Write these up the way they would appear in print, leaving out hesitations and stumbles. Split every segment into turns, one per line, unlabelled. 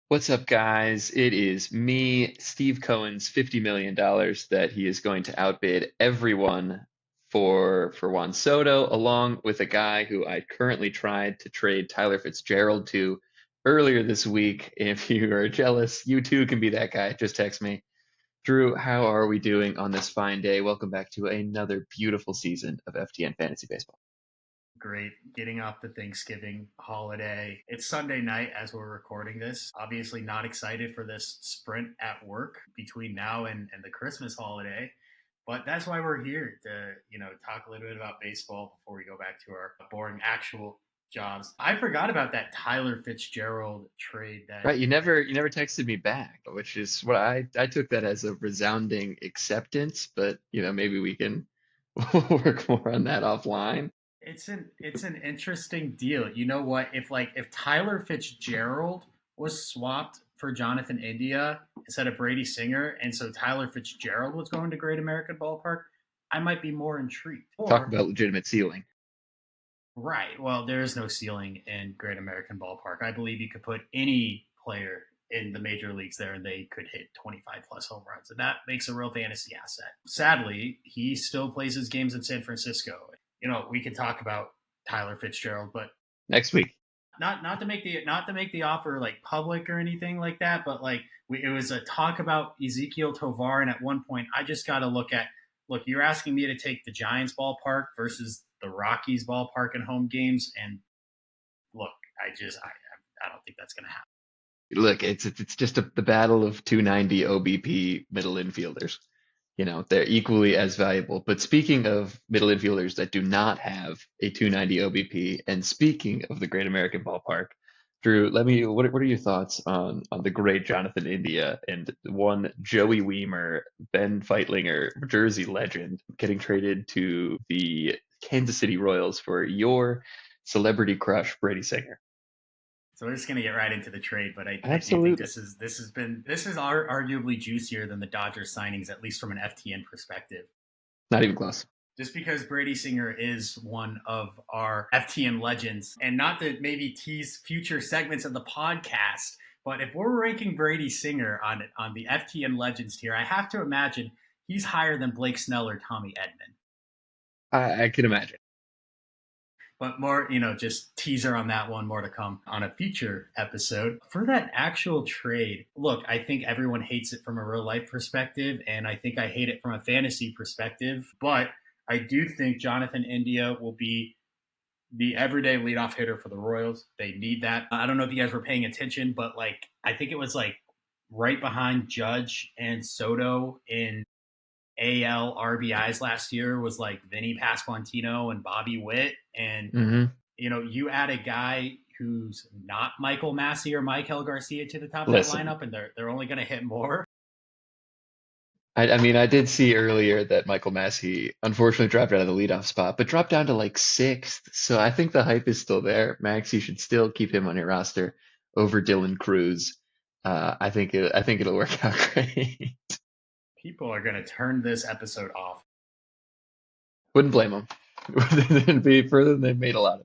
What's up, guys? It is me, Steve Cohen's $50 million that he is going to outbid everyone for Juan Soto, along with a guy who I currently tried to trade Tyler Fitzgerald to earlier this week. If you are jealous, you too can be that guy. Just text me. Drew, how are we doing on this fine day? Welcome back to another beautiful season of FTN Fantasy Baseball.
Great. Getting off the Thanksgiving holiday. It's Sunday night as we're recording this. Obviously, not excited for this sprint at work between now and the Christmas holiday. But that's why we're here to, talk a little bit about baseball before we go back to our boring actual jobs. I forgot about that Tyler Fitzgerald trade that
Right, you never texted me back, which is what I took that as a resounding acceptance, but maybe we can work more on that offline.
it's an interesting deal. You know what? If Tyler Fitzgerald was swapped for Jonathan India instead of Brady Singer, and so Tyler Fitzgerald was going to Great American Ballpark, I might be more intrigued.
Talk
Or
about legitimate ceiling.
right, well, there is no ceiling in Great American Ballpark. I believe you could put any player in the major leagues there and they could hit 25 plus home runs, and that makes a real fantasy asset. Sadly, he still plays his games in San Francisco. We could talk about Tyler Fitzgerald, but
Next week.
not to make the offer like public or anything like that, but it was a talk about Ezekiel Tovar, and at one point I just got to look. You're asking me to take the Giants ballpark versus the Rockies ballpark in home games, and look, I don't think that's going to happen.
Look, it's just the battle of 290 OBP middle infielders. They're equally as valuable. But speaking of middle infielders that do not have a 290 OBP, and speaking of the Great American Ballpark, Drew, what are your thoughts on the great Jonathan India and one Joey Weimer, Ben Feitlinger, Jersey legend, getting traded to the Kansas City Royals for your celebrity crush, Brady Singer?
So we're just going to get right into the trade, but I do think
Absolutely.
this is arguably juicier than the Dodgers signings, at least from an FTN perspective.
Not even close.
Just because Brady Singer is one of our FTN legends, and not to maybe tease future segments of the podcast, but if we're ranking Brady Singer on the FTN legends tier, I have to imagine he's higher than Blake Snell or Tommy Edman.
I can imagine.
But more, just teaser on that one, more to come on a future episode. For that actual trade, look, I think everyone hates it from a real life perspective, and I think I hate it from a fantasy perspective. But I do think Jonathan India will be the everyday leadoff hitter for the Royals. They need that. I don't know if you guys were paying attention, but I think it was right behind Judge and Soto in AL RBIs last year was Vinny Pasquantino and Bobby Witt. And,
Hmm.
you add a guy who's not Michael Massey or Michael Garcia to the top of that
Listen,
lineup, and they're only going to hit more.
I mean, I did see earlier that Michael Massey unfortunately dropped out of the leadoff spot, but dropped down to like sixth. So I think the hype is still there. Max, you should still keep him on your roster over Dylan Cruz. I think it'll work out great.
People are going to turn this episode off.
Wouldn't blame him. It'd be further than they've made a lot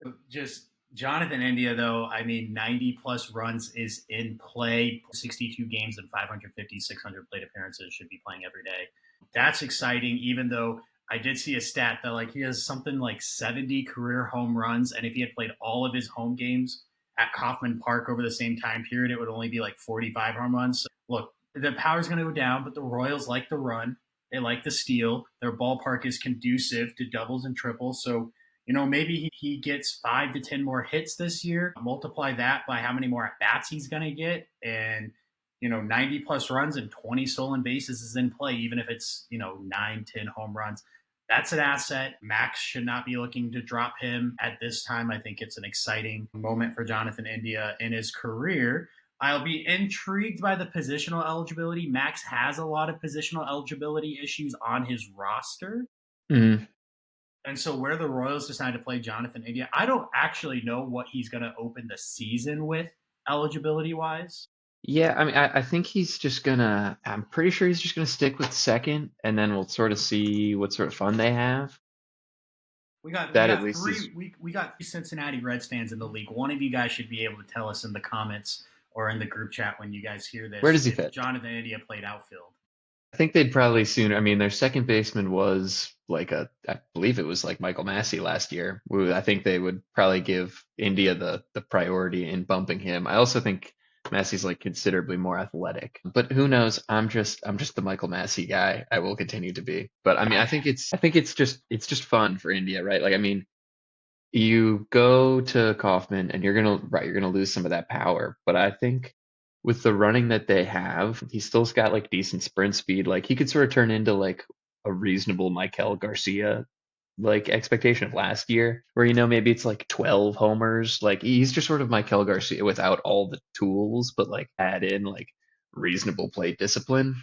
of.
Just Jonathan India, though, I mean, 90 plus runs is in play. 62 games and 550, 600 plate appearances, should be playing every day. That's exciting, even though I did see a stat that he has something like 70 career home runs. And if he had played all of his home games at Kauffman Park over the same time period, it would only be 45 home runs. So, look, the power's going to go down, but the Royals like the run. They like the steal. Their ballpark is conducive to doubles and triples. So maybe he gets 5 to 10 more hits this year. Multiply that by how many more at bats he's going to get, and 90 plus runs and 20 stolen bases is in play, even if it's 9, 10 home runs. That's an asset. Max should not be looking to drop him at this time. I think it's an exciting moment for Jonathan India in his career. I'll be intrigued by the positional eligibility. Max has a lot of positional eligibility issues on his roster.
Mhm.
And so where the Royals decide to play Jonathan India, I don't actually know what he's going to open the season with eligibility wise.
Yeah, I mean, I think I'm pretty sure he's just gonna stick with second, and then we'll sort of see what sort of fun they have.
We got we
That at
got
least is
three we got three Cincinnati Reds fans in the league. One of you guys should be able to tell us in the comments or in the group chat when you guys hear
Where
this,
does he
if
fit?
Jonathan India played outfield.
I think they'd probably sooner. I mean, their second baseman was like I believe it was like Michael Massey last year. I think they would probably give India the priority in bumping him. I also think Massey's like considerably more athletic, but who knows? I'm just the Michael Massey guy. I will continue to be. But I mean, I think it's just fun for India, right? Like, I mean, you go to Kaufman and you're gonna lose some of that power. But I think with the running that they have, he's still's got like decent sprint speed. Like he could sort of turn into like a reasonable Michael Garcia like expectation of last year, where maybe it's like 12 homers. Like he's just sort of Michael Garcia without all the tools, but like add in like reasonable plate discipline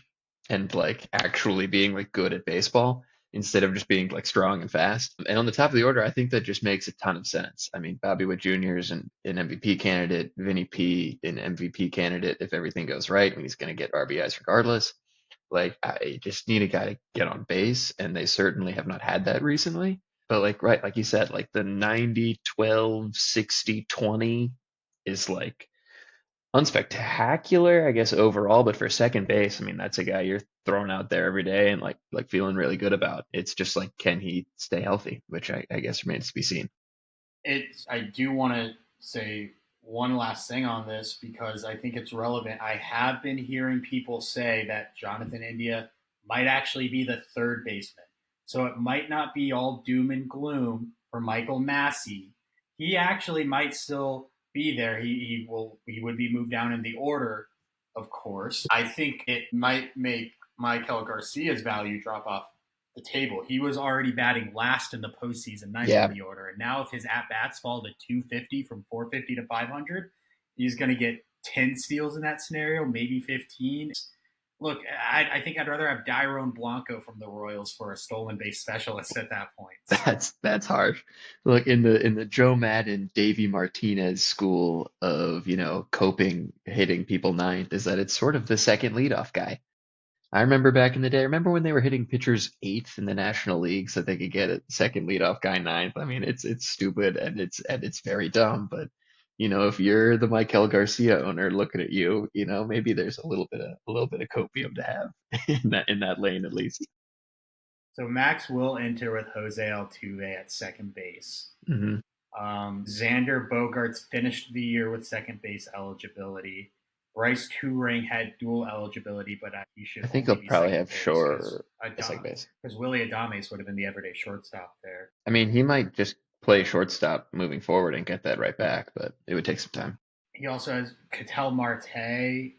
and like actually being like good at baseball instead of just being like strong and fast. And on the top of the order, I think that just makes a ton of sense. I mean, Bobby Witt Jr. is an MVP candidate, Vinny P an MVP candidate if everything goes right. I mean, he's going to get RBIs regardless. Like, I just need a guy to get on base, and they certainly have not had that recently. But like, right, like you said, like the 90-12-60-20 is like unspectacular, I guess, overall. But for second base, I mean, that's a guy you're throwing out there every day and like feeling really good about. It's just like, can he stay healthy? Which I guess remains to be seen.
I do want to say one last thing on this because I think it's relevant. I have been hearing people say that Jonathan India might actually be the third baseman. So it might not be all doom and gloom for Michael Massey. He actually might still be there. He would be moved down in the order, of course. I think it might make Michael Garcia's value drop off the table. He was already batting last in the postseason, ninth in
Yeah,
the order, and now if his at bats fall to 250 from 450 to 500, he's going to get 10 steals in that scenario, maybe 15. Look, I think I'd rather have Dairon Blanco from the Royals for a stolen base specialist at that point.
that's harsh. Look, in the Joe Madden, Davey Martinez school of, coping hitting people ninth is that it's sort of the second leadoff guy. I remember back in the day. Remember when they were hitting pitchers eighth in the National League so they could get a second leadoff guy ninth? I mean, it's stupid and it's very dumb. But if you're the Michael Garcia owner looking at you, maybe there's a little bit of copium to have in that lane at least.
So Max will enter with Jose Altuve at second base.
Hmm.
Xander Bogarts finished the year with second base eligibility. Bryce Touring had dual eligibility, but he
I
should
think
only
he'll
be
probably
second
have
base
Shore at second base.
because Willie Adames would have been the everyday shortstop there.
I mean, he might just play shortstop moving forward and get that right back, but it would take some time.
He also has Ketel Marte.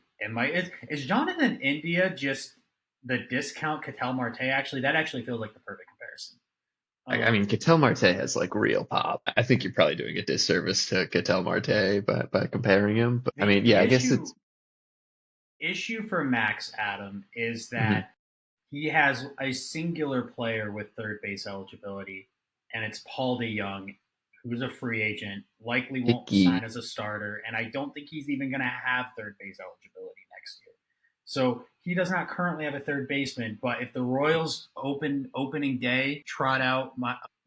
Is Jonathan India just the discount Ketel Marte? Actually, that actually feels like the perfect comparison.
I mean, Ketel Marte has like real pop. I think you're probably doing a disservice to Ketel Marte by comparing him. But I
The
mean,
the
yeah, I guess it's.
issue for Max Adam is
Mhm.
that he has a singular player with third base eligibility, and it's Paul DeYoung, who's a free agent, likely won't sign
Picky.
as a starter, and I don't think he's even going to have third base eligibility next year. So he does not currently have a third baseman, but if the Royals opening day trot out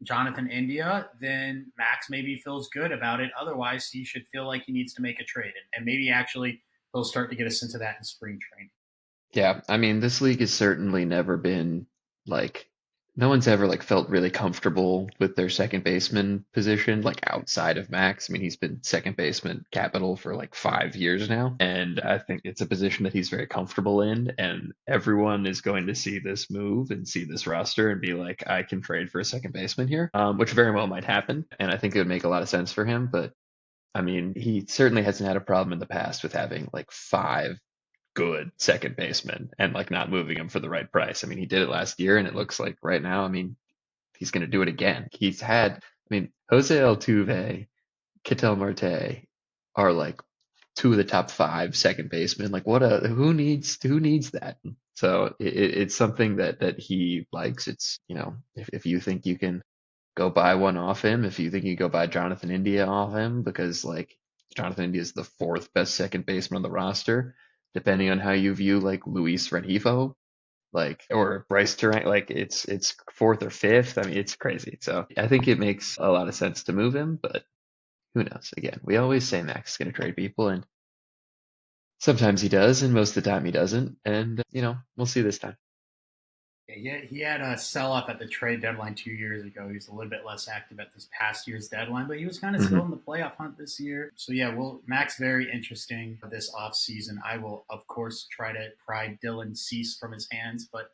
Jonathan India, then Max maybe feels good about it. Otherwise, he should feel like he needs to make a trade, and maybe actually they'll start to get a sense of that in spring training.
Yeah, I mean, this league has certainly never been like no one's ever like felt really comfortable with their second baseman position, like outside of Max. I mean, he's been second baseman capital for like 5 years now, and I think it's a position that he's very comfortable in. And everyone is going to see this move and see this roster and be like, I can trade for a second baseman here, which very well might happen. And I think it would make a lot of sense for him, but I mean, he certainly hasn't had a problem in the past with having like five good second basemen and like not moving him for the right price. I mean, he did it last year, and it looks like right now, I mean, he's going to do it again. I mean, Jose Altuve, Ketel Marte are like two of the top five second basemen. Like, who needs that? So it's something that he likes. It's if you think you can go buy one off him, if you think you go buy Jonathan India off him, because like Jonathan India is the fourth best second baseman on the roster, depending on how you view like Luis Renifo, like or Bryce Terang, like it's fourth or fifth. I mean, it's crazy. So I think it makes a lot of sense to move him, but who knows? Again, we always say Max is going to trade people, and Sometimes he does, and most of the time he doesn't. And, we'll see this time.
Yeah, he had a sell off at the trade deadline 2 years ago. He was a little bit less active at this past year's deadline, but he was kind of still
Hmm.
in the playoff hunt this year. So yeah, well, Max very interesting this offseason. I will of course try to pry Dylan Cease from his hands, but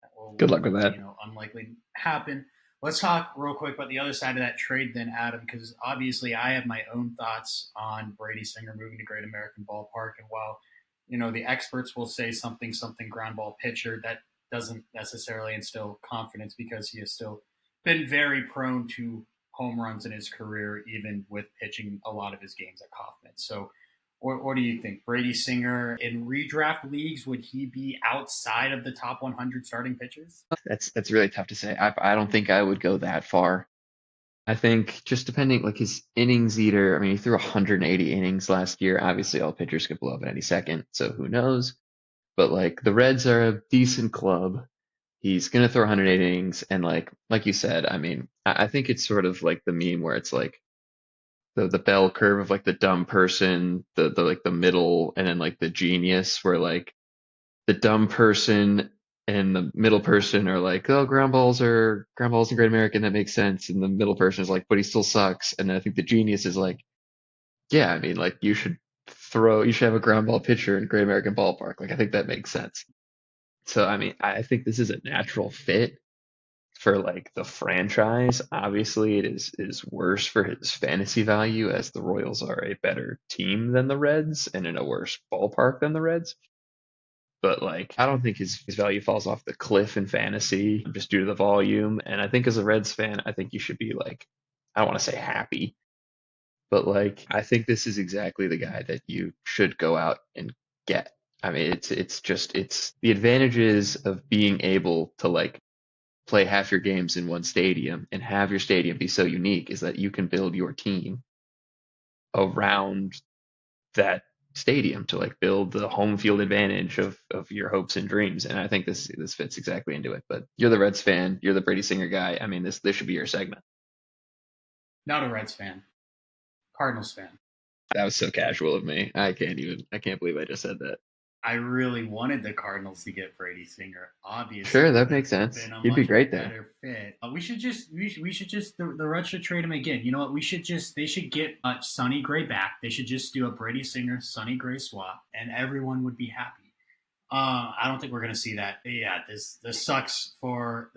that
Good luck with that.
unlikely happen. Let's talk real quick about the other side of that trade, then, Adam, because obviously I have my own thoughts on Brady Singer moving to Great American Ballpark, and while the experts will say something ground ball pitcher, that doesn't necessarily instill confidence because he has still been very prone to home runs in his career, even with pitching a lot of his games at Kauffman. So what do you think? Brady Singer in redraft leagues, would he be outside of the top 100 starting pitchers?
That's really tough to say. I don't think I would go that far. I think just depending, like his innings eater, I mean, he threw 180 innings last year. Obviously, all pitchers could blow up at any second, so who knows? But like the Reds are a decent club. He's gonna throw 108 innings, and like you said, I mean, I think it's sort of like the meme where it's like the bell curve of like the dumb person, the like the middle, and then like the genius, where like the dumb person and the middle person are like, oh, ground balls in Great American, that makes sense. And the middle person is like, but he still sucks. And then I think the genius is like, yeah, I mean, like you should have a ground ball pitcher in Great American Ballpark. Like I think that makes sense. So I mean, I think this is a natural fit for like the franchise. Obviously, it is worse for his fantasy value as the Royals are a better team than the Reds and in a worse ballpark than the Reds. But like I don't think his value falls off the cliff in fantasy just due to the volume. And I think as a Reds fan, I think you should be like, I don't want to say happy, but like I think this is exactly the guy that you should go out and get. I mean, it's the advantages of being able to like play half your games in one stadium and have your stadium be so unique is that you can build your team around that stadium to like build the home field advantage of your hopes and dreams. And I think this fits exactly into it. But you're the Reds fan, you're the Brady Singer guy. I mean, this should be your segment.
Not a Reds fan, Cardinals fan.
That was so casual of me. I can't believe I just said that.
I really wanted the Cardinals to get Brady Singer.
Sure,
Obviously,
that
this
makes
would have
sense.
been a
He'd be
much
great there.
better fit. We should just the Reds should trade him again. You know what? They should get Sonny Gray back. They should just do a Brady Singer Sonny Gray swap, and everyone would be happy. I don't think we're going to see that. Yeah, this sucks for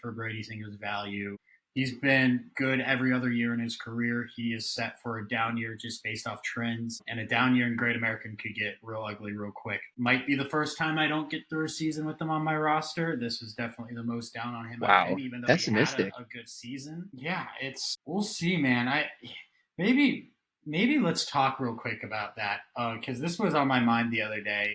Brady Singer's value. He's been good every other year in his career. He is set for a down year just based off trends, and a down year in Great American could get real ugly real quick. Might be the first time I don't get through a season with him on my roster. This is definitely the most down on him I've been,
Wow,
even though he had
pessimistic.
a good season. Yeah, it's we'll see, man. Maybe maybe let's talk real quick about that because this was on my mind the other day,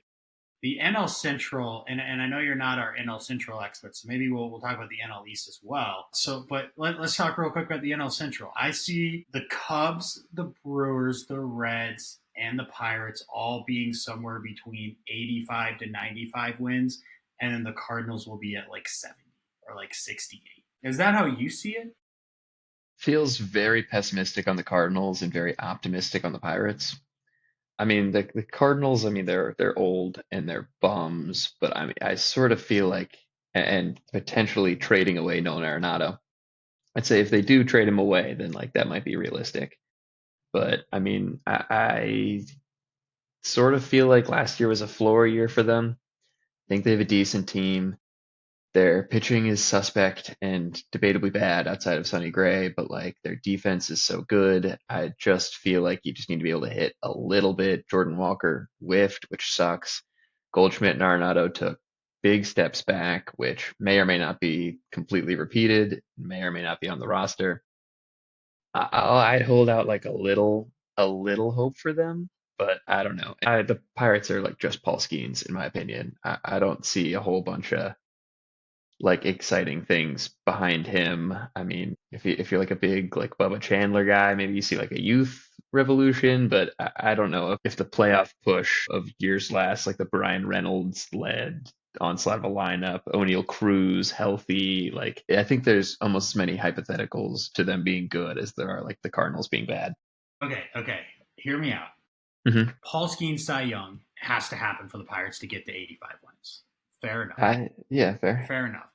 the NL Central, and I know you're not our NL Central expert, so maybe we'll talk about the NL East as well. So, but let's talk real quick about the NL Central. I see the Cubs, the Brewers, the Reds, and the Pirates all being somewhere between 85 to 95 wins, and then the Cardinals will be at like 70 or like 68. Is that how you see it?
Feels very pessimistic on the Cardinals and very optimistic on the Pirates. I mean, the Cardinals, I mean, they're old and they're bums, but I mean, I sort of feel like, and potentially trading away Nolan Arenado. I'd say if they do trade him away, then like that might be realistic. But I mean, I sort of feel like last year was a floor year for them. I think they have a decent team. Their pitching is suspect and debatably bad outside of Sonny Gray, but like their defense is so good. I just feel like you just need to be able to hit a little bit. Jordan Walker whiffed, which sucks. Goldschmidt and Arenado took big steps back, which may or may not be completely repeated, may or may not be on the roster. I'd hold out like a little hope for them, but I don't know. The Pirates are like just Paul Skeens, in my opinion. I don't see a whole bunch of like exciting things behind him. I mean, if you're like a big like Bubba Chandler guy, maybe you see like a youth revolution, but I don't know if the playoff push of years last, like the Brian Reynolds led onslaught of a lineup, O'Neill Cruz healthy, like I think there's almost as many hypotheticals to them being good as there are like the Cardinals being bad.
Okay, okay. Hear me out.
Hmm.
Paul Skeens Cy Young has to happen for the Pirates to get to 85 wins. Fair enough.
Yeah, fair.
Fair enough.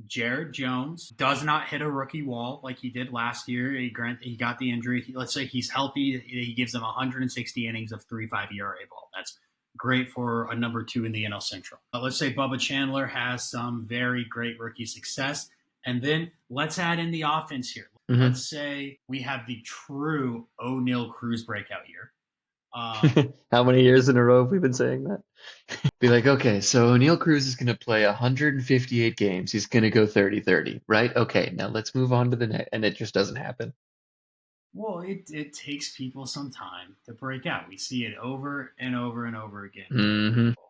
Jared Jones does not hit a rookie wall like he did last year. He got the injury. Let's say he's healthy. He gives them 160 innings of 3.5 ERA ball. That's great for a number two in the NL Central. Let's say Bubba Chandler has some very great rookie success. And then let's add in the offense here.
Hmm.
Let's say we have the true O'Neill Cruz breakout year.
How many years in a row have we been saying that? Be like, okay, so O'Neal Cruz is going to play 158 games. He's going to go 30-30, right? Okay, now let's move on to the next. And it just doesn't happen.
Well, it takes people some time to break out. We see it over and over and over again.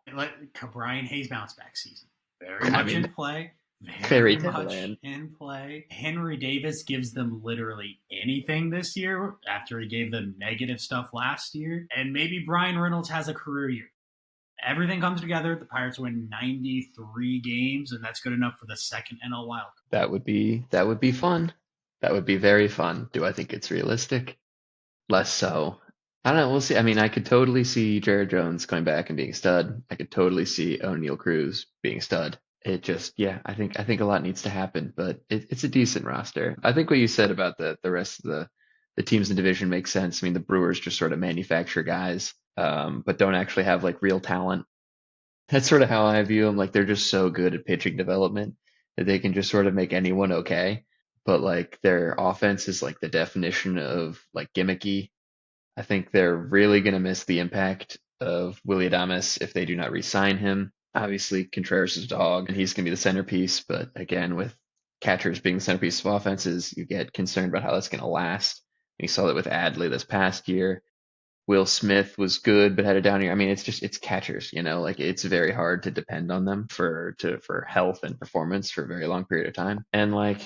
Hmm.
Let Brian Hayes bounce back season. Very
I
much
mean,
in play.
fairy
Very
tale
much
land.
in play. Henry Davis gives them literally anything this year after he gave them negative stuff last year. And maybe Brian Reynolds has a career year. Everything comes together. The Pirates win 93 games, and that's good enough for the second NL wild.
That would be fun. That would be very fun. Do I think it's realistic? Less so. I don't know. We'll see. I mean, I could totally see Jared Jones coming back and being a stud. I could totally see O'Neal Cruz being a stud. It just, yeah, I think a lot needs to happen, but it's a decent roster. I think what you said about the rest of the teams in the division makes sense. I mean, the Brewers just sort of manufacture guys, but don't actually have like real talent. That's sort of how I view them. Like they're just so good at pitching development that they can just sort of make anyone okay. But like their offense is like the definition of like gimmicky. I think they're really going to miss the impact of Willie Adames if they do not re-sign him. Obviously, Contreras is a dog, and he's going to be the centerpiece. But again, with catchers being the centerpiece of offenses, you get concerned about how that's going to last. And you saw that with Adley this past year. Will Smith was good, but had a down year. I mean, it's catchers, like it's very hard to depend on them for health and performance for a very long period of time. And like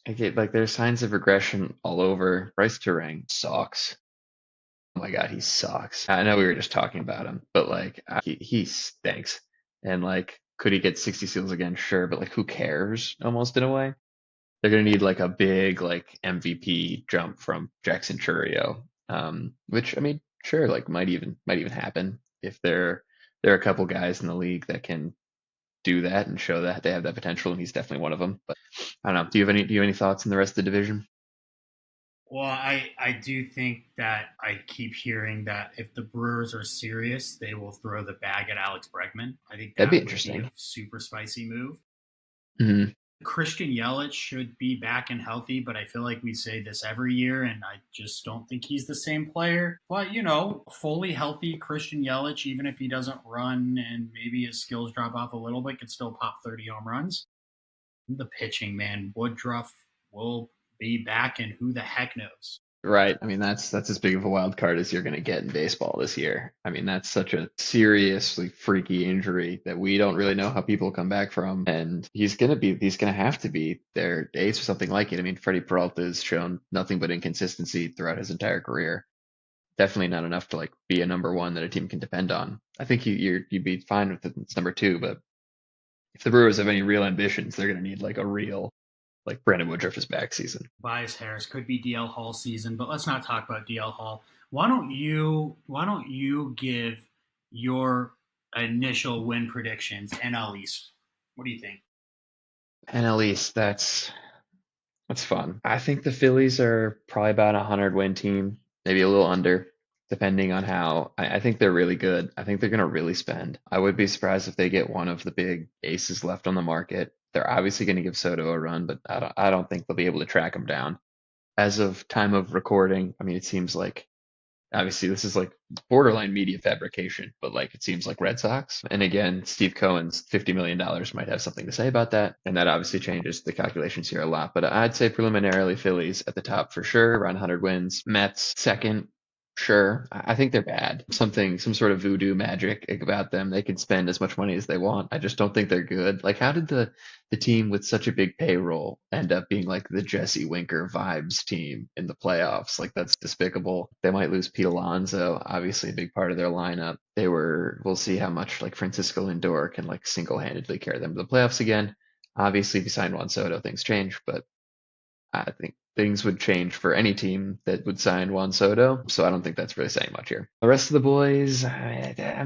I get like there's signs of regression all over. Bryce Terang sucks. Oh my God, he sucks. I know we were just talking about him, but like he stinks. And like, could he get 60 steals again? Sure, but like, who cares? Almost in a way, they're gonna need like a big like MVP jump from Jackson Churio, which I mean, sure, like might even happen if there are a couple guys in the league that can do that and show that they have that potential, and he's definitely one of them. But I don't know. Do you have any thoughts in the rest of the division?
Well, I do think that I keep hearing that if the Brewers are serious, they will throw the bag at Alex Bregman. I think
That'd be
that would be a
interesting.
super spicy move.
Hmm.
Christian Yelich should be back and healthy, but I feel like we say this every year, and I just don't think he's the same player. But, fully healthy Christian Yelich, even if he doesn't run and maybe his skills drop off a little bit, could still pop 30 home runs. The pitching, man, Woodruff will be back, and who the heck knows?
Right. I mean, that's as big of a wild card as you're going to get in baseball this year. I mean, that's such a seriously freaky injury that we don't really know how people come back from. And he's going to have to be their ace or something like it. I mean, Freddie Peralta has shown nothing but inconsistency throughout his entire career. Definitely not enough to like be a number one that a team can depend on. I think you'd be fine with it as number two, but if the Brewers have any real ambitions, they're going to need like a real like Brandon Woodruff is back season.
Bias Harris could be DL Hall season, but let's not talk about DL Hall. Why don't you give your initial win predictions NL East? What do you think?
And at least that's fun. I think the Phillies are probably about a 100 win team, maybe a little under, depending on how. I think they're really good. I think they're going to really spend. I would be surprised if they get one of the big aces left on the market. They're obviously going to give Soto a run, but I don't think they'll be able to track him down. As of time of recording, I mean, it seems like obviously this is like borderline media fabrication, but like it seems like Red Sox. And again, Steve Cohen's $50 million might have something to say about that. And that obviously changes the calculations here a lot. But I'd say preliminarily Phillies at the top for sure, around 100 wins. Mets second. Sure. I think they're bad. Some sort of voodoo magic about them. They can spend as much money as they want. I just don't think they're good. Like, how did the team with such a big payroll end up being like the Jesse Winker vibes team in the playoffs? Like, that's despicable. They might lose Pete Alonso, obviously a big part of their lineup. We'll see how much like Francisco Lindor can like single-handedly carry them to the playoffs again. Obviously, if you sign Juan Soto, things change, but I think things would change for any team that would sign Juan Soto. So I don't think that's really saying much here. The rest of the boys,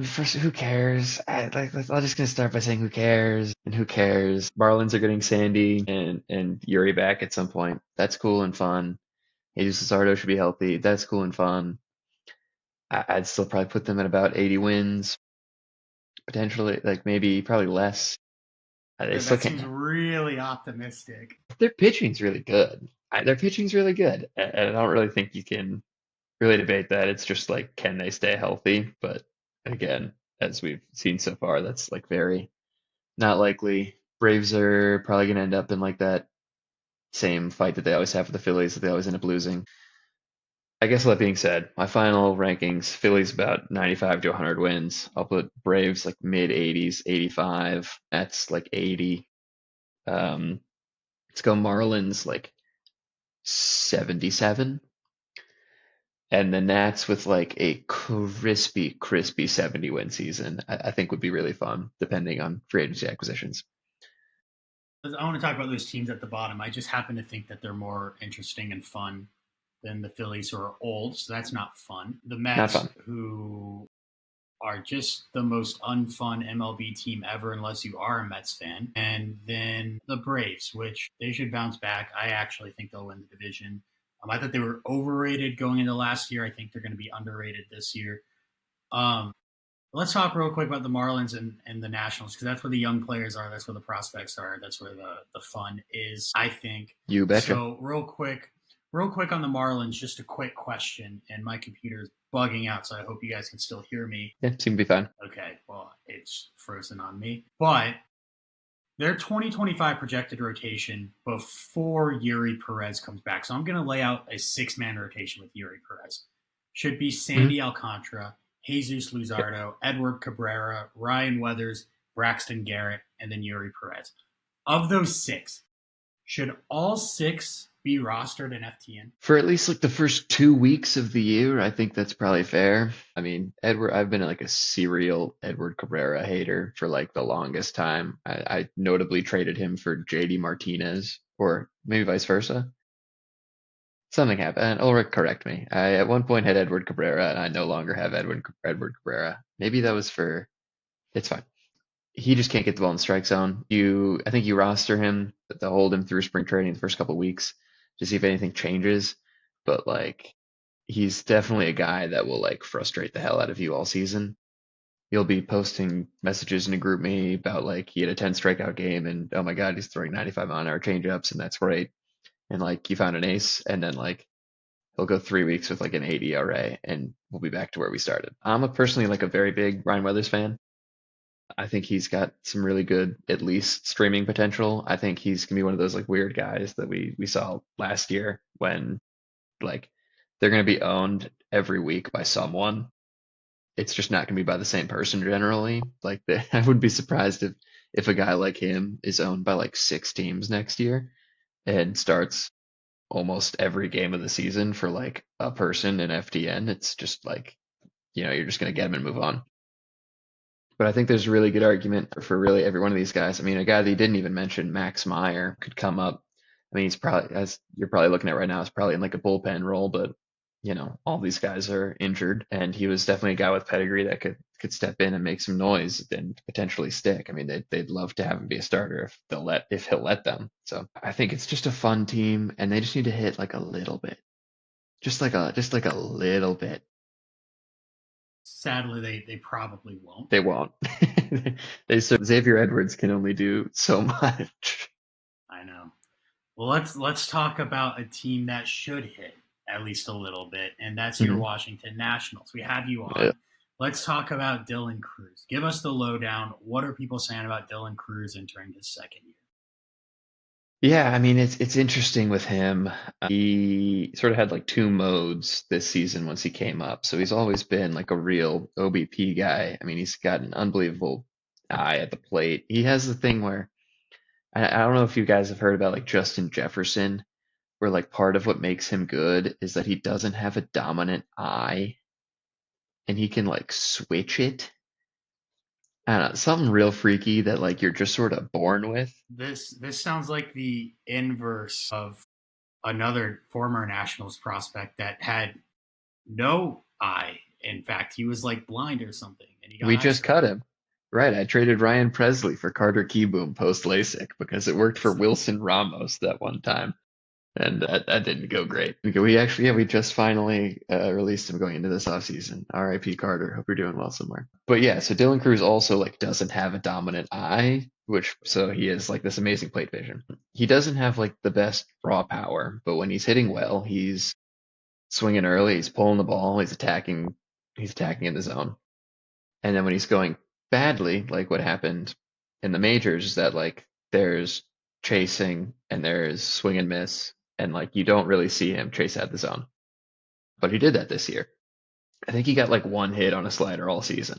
first, who cares? I'm just gonna start by saying who cares and who cares. Marlins are getting Sandy and Yuri back at some point. That's cool and fun. Jesus Luzardo should be healthy. That's cool and fun. I'd still probably put them at about 80 wins, potentially, like maybe probably less. They still
That seems
can't.
really optimistic.
Their pitching's really good. Their pitching's really good, and I don't really think you can really debate that. It's just like, can they stay healthy? But again, as we've seen so far, that's like very not likely. Braves are probably going to end up in like that same fight that they always have with the Phillies that they always end up losing. I guess that being said, my final rankings, Phillies about 95 to 100 wins. I'll put Braves like mid 80s, 85. That's like 80. Let's go Marlins like 77. And the Nats with like a crispy 70 win season, I think would be really fun, depending on free agency acquisitions.
I want to talk about those teams at the bottom. I just happen to think that they're more interesting and fun than the Phillies, who are old, so that's not fun. The
Not
Mets,
fun.
who are just the most unfun MLB team ever, unless you are a Mets fan. And then the Braves, which they should bounce back. I actually think they'll win the division. I thought they were overrated going into last year. I think they're going to be underrated this year. Um, let's talk real quick about the Marlins and the Nationals, because that's where the young players are. That's where the prospects are. That's where the fun is, I think.
You betcha.
So real quick on the Marlins, just a quick question. And my computer's bugging out, so I hope you guys can still hear me.
Yeah, seem to be fine.
Okay, well, it's frozen on me. But their 2025 projected rotation before Yuri Perez comes back. So I'm going to lay out a 6-man rotation with Yuri Perez. Should be
Hmm.
Sandy Alcantara, Jesus
Yep.
Luzardo, Edward Cabrera, Ryan Weathers, Braxton Garrett, and then Yuri Perez. Of those 6, should all 6 be rostered in FTN?
For at least like the first 2 weeks of the year, I think that's probably fair. I mean, I've been like a serial Edward Cabrera hater for like the longest time. I notably traded him for JD Martinez, or maybe vice versa. Something happened. Ulrich, correct me. I at one point had Edward Cabrera, and I no longer have Edward Cabrera. Maybe that was for. It's fine. He just can't get the ball in the strike zone. I think you roster him to hold him through spring training the first couple of weeks to see if anything changes. But like, he's definitely a guy that will like frustrate the hell out of you all season. You'll be posting messages in a group me about like he had a 10 strikeout game, and oh my God, he's throwing 95-mile-an-hour changeups, and that's great. And like, you found an ace, and then like he'll go 3 weeks with like an 80 ERA, and we'll be back to where we started. I'm personally like a very big Ryan Weathers fan. I think he's got some really good, at least streaming potential. I think he's gonna be one of those like weird guys that we saw last year when like they're gonna be owned every week by someone. It's just not gonna be by the same person generally. Like I would be surprised if a guy like him is owned by like 6 teams next year and starts almost every game of the season for like a person in FTN. It's just like, you're just gonna get him and move on. But I think there's a really good argument for really every one of these guys. I mean, a guy that you didn't even mention, Max Meyer, could come up. I mean, he's probably, as you're probably looking at right now, is probably in like a bullpen role, but all these guys are injured, and he was definitely a guy with pedigree that could step in and make some noise and potentially stick. I mean, they'd love to have him be a starter if he'll let them. So I think it's just a fun team, and they just need to hit like a little bit, just like a little bit.
Sadly, they probably won't.
They won't. Xavier Edwards can only do so much.
I know. Well, let's talk about a team that should hit at least a little bit, and that's your
Mhm.
Washington Nationals. We have you
Yeah.
on. Let's talk about Dylan Cruz. Give us the lowdown. What are people saying about Dylan Cruz entering his second year?
Yeah, I mean it's interesting with him. He sort of had like two modes this season once he came up. So he's always been like a real OBP guy. I mean, he's got an unbelievable eye at the plate. He has the thing where I don't know if you guys have heard about like Justin Jefferson, where like part of what makes him good is that he doesn't have a dominant eye and he can like switch it. I don't know, something real freaky that like you're just sort of born with.
This sounds like the inverse of another former Nationals prospect that had no eye. In fact, he was like blind or something, and he got
We
eye
just
surgery.
cut him. Right. I traded Ryan Presley for Carter Kieboom post LASIK because it worked for
So,
Wilson Ramos that one time. And that didn't go great. We actually, yeah, we just finally released him going into this offseason. R.I.P. Carter. Hope you're doing well somewhere. But yeah, so Dylan Cruz also like doesn't have a dominant eye, which so he is like this amazing plate vision. He doesn't have like the best raw power, but when he's hitting well, he's swinging early, he's pulling the ball, he's attacking in the zone. And then when he's going badly, like what happened in the majors, is that like there's chasing and there's swing and miss, and like you don't really see him chase out the zone. But he did that this year. I think he got like one hit on a slider all season.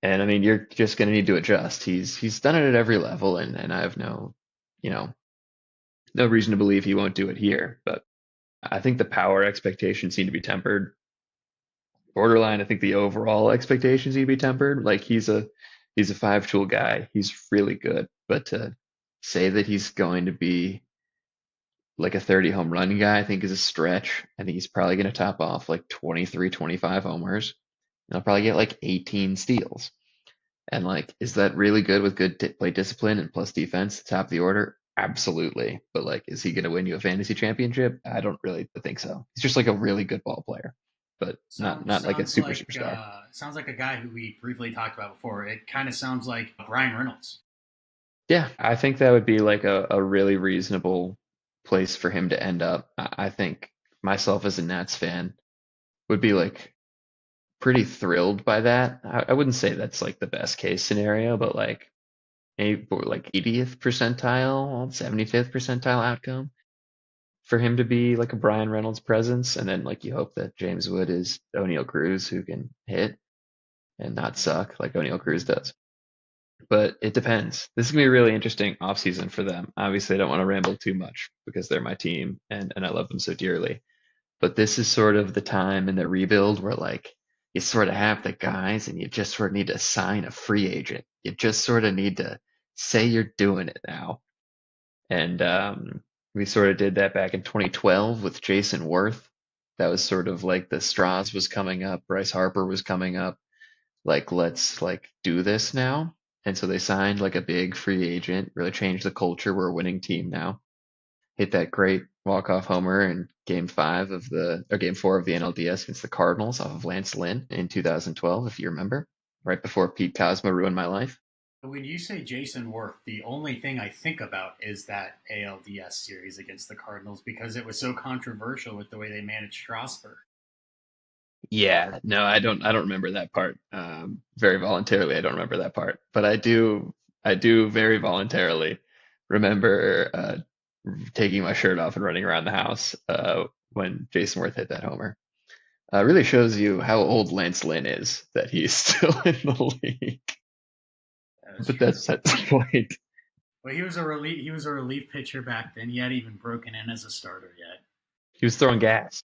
And I mean, you're just going to need to adjust. He's done it at every level, and I have you know, no reason to believe he won't do it here. But I think the power expectations need to be tempered. Borderline, I think the overall expectations need to be tempered. Like he's a five tool guy. He's really good, but to say that he's going to be like a 30 home run guy, I think is a stretch. I think he's probably going to top off like 23, 25 homers. And he'll probably get like 18 steals. And like, is that really good with good play discipline and plus defense, top of the order? Absolutely. But like, is he going to win you a fantasy championship? I don't really think so. He's just like a really good ball player, but not like a super superstar.
sounds like a guy who we briefly talked about before. It kind of sounds like Brian Reynolds.
Yeah, I think that would be like a really reasonable place for him to end up. I think myself as a Nats fan would be like pretty thrilled by that. I wouldn't say that's like the best case scenario, but like maybe like 80th percentile, 75th percentile outcome for him to be like a Brian Reynolds presence. And then like you hope that James Wood is O'Neal Cruz who can hit and not suck like O'Neal Cruz does. But it depends. This is gonna be a really interesting offseason for them. Obviously, I don't want to ramble too much because they're my team and I love them so dearly. But this is sort of the time in the rebuild where like you sort of have the guys and you just sort of need to sign a free agent. You just sort of need to say you're doing it now. And we sort of did that back in 2012 with Jason Worth. That was sort of like the Straws was coming up, Bryce Harper was coming up. Like, let's like do this now. And so they signed like a big free agent, really changed the culture. We're a winning team now. Hit that great walk-off homer in game 4 of the NLDS against the Cardinals off of Lance Lynn in 2012, if you remember, right before Pete Cosma ruined my life.
When you say Jason Worth, the only thing I think about is that ALDS series against the Cardinals because it was so controversial with the way they managed Strasburg.
Yeah, no, I don't remember that part. Very voluntarily, I don't remember that part, but I do very voluntarily remember taking my shirt off and running around the house when Jason Worth hit that homer. Really shows you how old Lance Lynn is that he's still in the league.
That was
But
true.
that's the point.
But he was a relief. He was a relief pitcher back then. He hadn't even broken in as a starter yet.
He was throwing gas.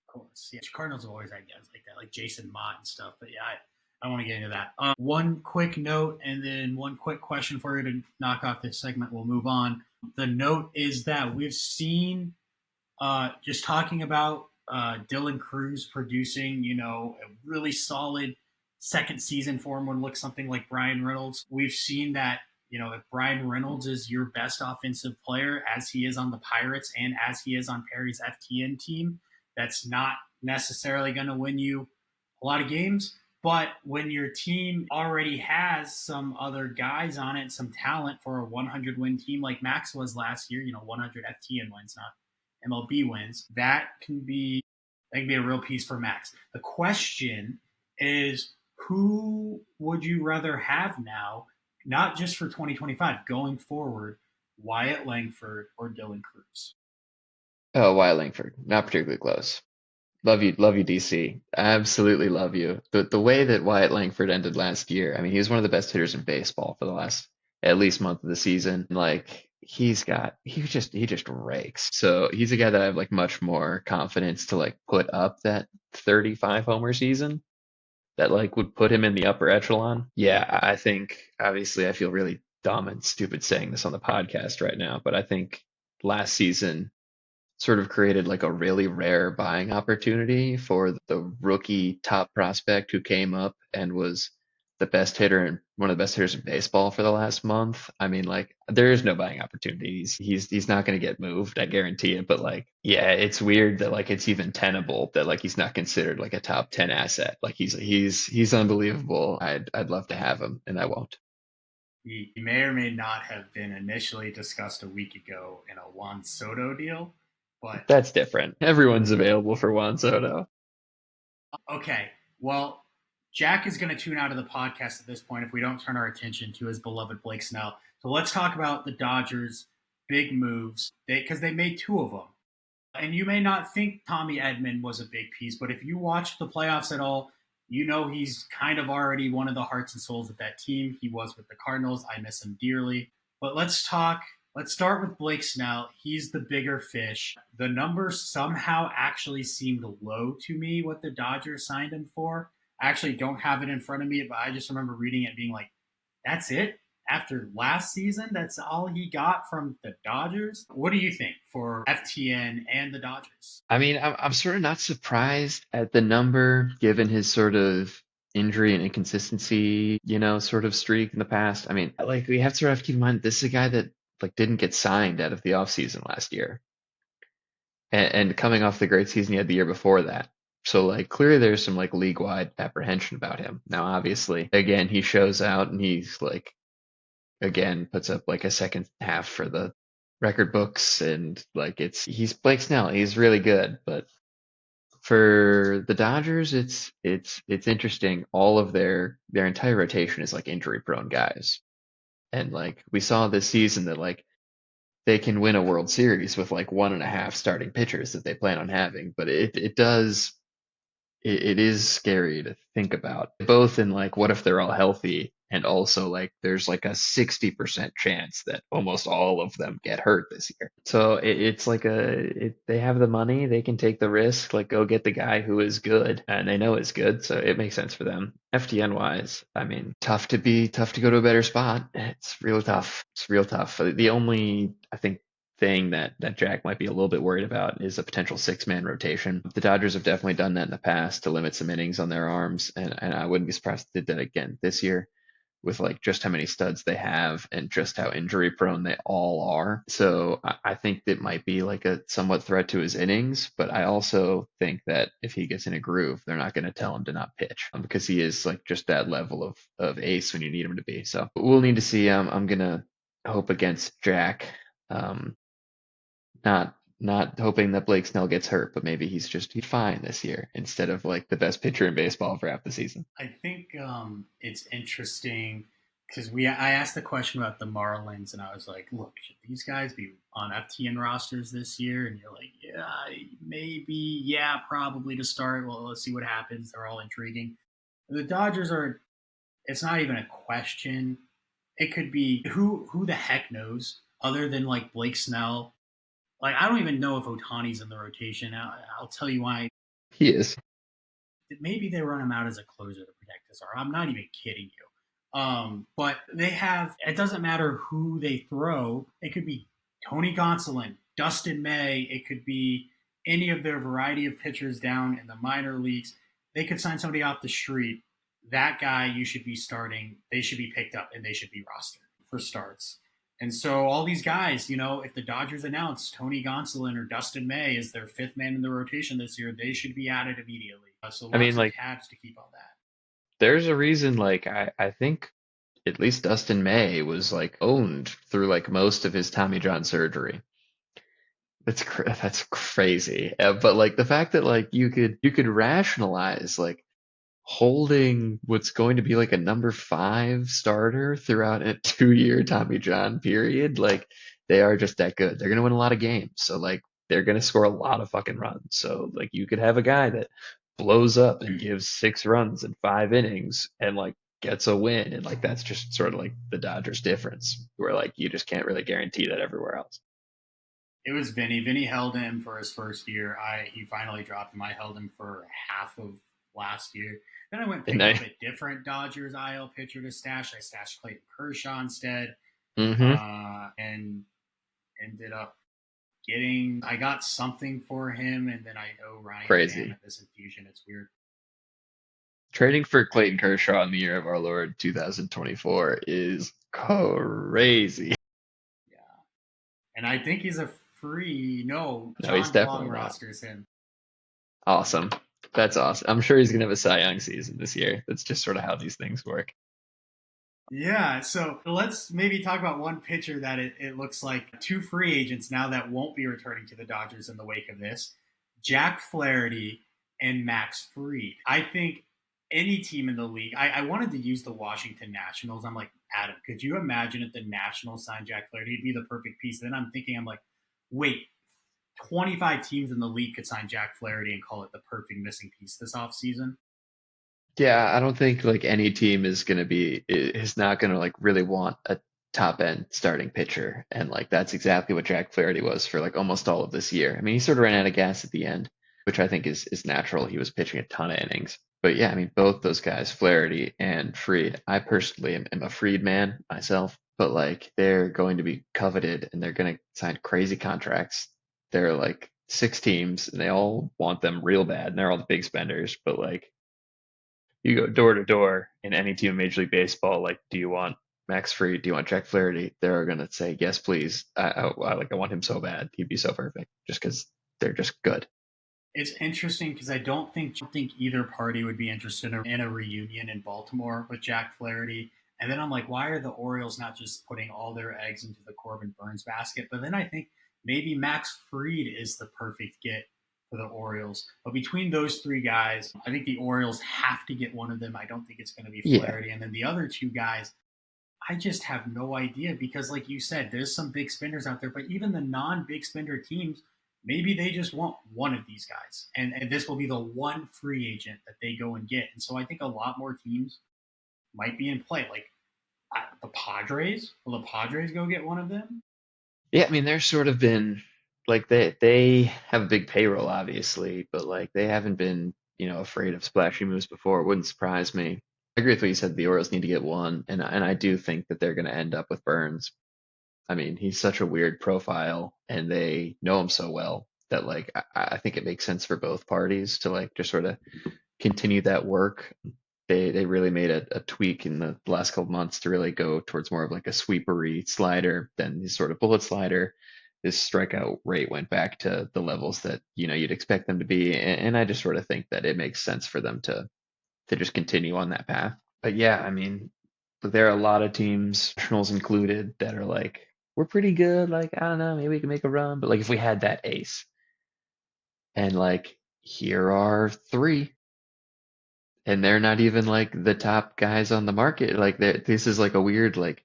Of course, yeah. Cardinals have always had guys like that, like Jason Mott and stuff. But yeah, I don't want to get into that. One quick note, and then one quick question for you to knock off this segment. We'll move on. The note is that we've seen, just talking about Dylan Cruz producing, a really solid second season for him would look something like Brian Reynolds. We've seen that, if Brian Reynolds is your best offensive player, as he is on the Pirates and as he is on Perry's FTN team, that's not necessarily going to win you a lot of games. But when your team already has some other guys on it, some talent for a 100 win team like Max was last year, 100 FTN wins, not MLB wins, that can be a real piece for Max. The question is, who would you rather have now, not just for 2025, going forward, Wyatt Langford or Dylan Cruz?
Oh, Wyatt Langford, not particularly close. Love you, DC. Absolutely love you. The way that Wyatt Langford ended last year, I mean, he was one of the best hitters in baseball for the last at least month of the season. Like he just rakes. So he's a guy that I have like much more confidence to like put up that 35 homer season that like would put him in the upper echelon. Yeah, I think obviously I feel really dumb and stupid saying this on the podcast right now, but I think last season sort of created like a really rare buying opportunity for the rookie top prospect who came up and was the best hitter and one of the best hitters in baseball for the last month. I mean, like there is no buying opportunities. He's not going to get moved, I guarantee it. But like, yeah, it's weird that like it's even tenable that like he's not considered like a top 10 asset. Like he's unbelievable. I'd love to have him, and I won't.
He may or may not have been initially discussed a week ago in a Juan Soto deal, but
That's different. Everyone's available for Juan Soto.
okay. Well, Jack is going to tune out of the podcast at this point if we don't turn our attention to his beloved Blake Snell. So let's talk about the Dodgers' big moves because they made two of them. And you may not think Tommy Edman was a big piece, but if you watch the playoffs at all, you know he's kind of already one of the hearts and souls of that team. He was with the Cardinals. I miss him dearly. But let's talk. Let's start with Blake Snell. He's the bigger fish. The numbers somehow actually seemed low to me what the Dodgers signed him for. I actually don't have it in front of me, but I just remember reading it being like, that's it? After last season, that's all he got from the Dodgers. What do you think for FTN and the Dodgers?
I mean, I'm sort of not surprised at the number given his sort of injury and inconsistency, sort of streak in the past. I mean, like we have to sort of keep in mind this is a guy that like didn't get signed out of the offseason last year. And coming off the great season he had the year before that. So like clearly there's some like league-wide apprehension about him. Now obviously, again, he shows out and he's like again puts up like a second half for the record books, and like he's Blake Snell. He's really good, but for the Dodgers, it's interesting. All of their entire rotation is like injury prone guys, and like we saw this season that like they can win a World Series with like one and a half starting pitchers that they plan on having, but it is scary to think about, both in like what if they're all healthy, and also like there's like a 60% chance that almost all of them get hurt this year. So it's like they have the money, they can take the risk, like go get the guy who is good and they know is good, so it makes sense for them. FTN wise, I mean, tough to go to a better spot. It's real tough. It's real tough. The only, I think, thing that Jack might be a little bit worried about is a potential six-man rotation. The Dodgers have definitely done that in the past to limit some innings on their arms, and I wouldn't be surprised if they did that again this year with like just how many studs they have and just how injury prone they all are. So I think it might be like a somewhat threat to his innings, but I also think that if he gets in a groove, they're not going to tell him to not pitch because he is like just that level of ace when you need him to be. So we'll need to see. I'm going to hope against Jack. Um, not hoping that Blake Snell gets hurt, but maybe he's fine this year instead of like the best pitcher in baseball for half the season.
I think it's interesting because I asked the question about the Marlins, and I was like, "Look, should these guys be on FTN rosters this year?" And you're like, "Yeah, maybe, yeah, probably to start. Well, let's see what happens. They're all intriguing." The Dodgers are. It's not even a question. It could be who the heck knows, other than like Blake Snell. Like I don't even know if Otani's in the rotation. I'll tell you why.
He is.
Maybe they run him out as a closer to protect his arm. I'm not even kidding you. But they have. It doesn't matter who they throw. It could be Tony Gonsolin, Dustin May. It could be any of their variety of pitchers down in the minor leagues. They could sign somebody off the street. That guy you should be starting. They should be picked up and they should be rostered for starts. And so all these guys, if the Dodgers announce Tony Gonsolin or Dustin May as their fifth man in the rotation this year, they should be added immediately. So
I mean,
lots of
like
tabs to keep on that.
there's a reason. Like I think at least Dustin May was like owned through like most of his Tommy John surgery. That's crazy. But like the fact that like you could rationalize like holding what's going to be like a number five starter throughout a 2 year Tommy John period, like they are just that good. They're gonna win a lot of games, so like they're gonna score a lot of fucking runs. So like you could have a guy that blows up and gives 6 runs in 5 innings and like gets a win, and like that's just sort of like the Dodgers difference, where like you just can't really guarantee that everywhere else.
It was Vinny. Vinny held him for his first year. He finally dropped him. I held him for half of last year. Then I went and
And
picked up
I,
a different Dodgers IL pitcher to stash. I stashed Clayton Kershaw instead,
hmm
and ended up I got something for him, and then I owe Ryan Bam
Crazy.
at this infusion. It's weird.
Trading for Clayton Kershaw in the year of our Lord 2024 is crazy.
Yeah. And I think he's a free. No,
No, he's
John Blog
definitely not.
rosters him.
Awesome. That's awesome. I'm sure he's gonna have a Cy Young season this year. That's just sort of how these things work.
Yeah, so let's maybe talk about one pitcher that it looks like two free agents now that won't be returning to the Dodgers in the wake of this. Jack Flaherty and Max Fried. I think any team in the league, I wanted to use the Washington Nationals. I'm like, Adam, could you imagine if the Nationals signed Jack Flaherty? He'd be the perfect piece. Then I'm like, wait, 25 teams in the league could sign Jack Flaherty and call it the perfect missing piece this offseason.
Yeah, I don't think like any team is not gonna like really want a top end starting pitcher. And like that's exactly what Jack Flaherty was for like almost all of this year. I mean, he sort of ran out of gas at the end, which I think is natural. He was pitching a ton of innings. But yeah, I mean, both those guys, Flaherty and Fried, I personally am a Fried man myself, but like they're going to be coveted and they're going to sign crazy contracts. They're like six teams and they all want them real bad and they're all the big spenders, but like you go door to door in any team in Major League Baseball, like, do you want Max Fried? Do you want Jack Flaherty? They're gonna say yes, please. I want him so bad. He'd be so perfect, just because they're just good.
It's interesting because I don't think either party would be interested in a reunion in Baltimore with Jack Flaherty. And then I'm like, why are the Orioles not just putting all their eggs into the Corbin Burns basket? But then I think maybe Max Fried is the perfect get for the Orioles. But between those three guys, I think the Orioles have to get one of them. I don't think it's going to be
Yeah,
Flaherty. And then the other two guys, I just have no idea because, like you said, there's some big spenders out there, but even the non big spender teams, maybe they just want one of these guys. And this will be the one free agent that they go and get. And so I think a lot more teams might be in play. Like the Padres, will the Padres go get one of them?
yeah. I mean, there's sort of been like they have a big payroll, obviously, but like they haven't been afraid of splashy moves before. It wouldn't surprise me. I agree with what you said. The Orioles need to get one, and I do think that they're going to end up with Burns. I mean, he's such a weird profile and they know him so well that like I think it makes sense for both parties to like just sort of continue that work. They really made a tweak in the last couple months to really go towards more of like a sweepery slider than his sort of bullet slider. His strikeout rate went back to the levels that you'd expect them to be, and I just sort of think that it makes sense for them to just continue on that path. But yeah, I mean, there are a lot of teams, Nationals included, that are like, we're pretty good. Like, I don't know, maybe we can make a run. But like, if we had that ace, and like, here are three, and they're not even like the top guys on the market. Like, this is like a weird, like,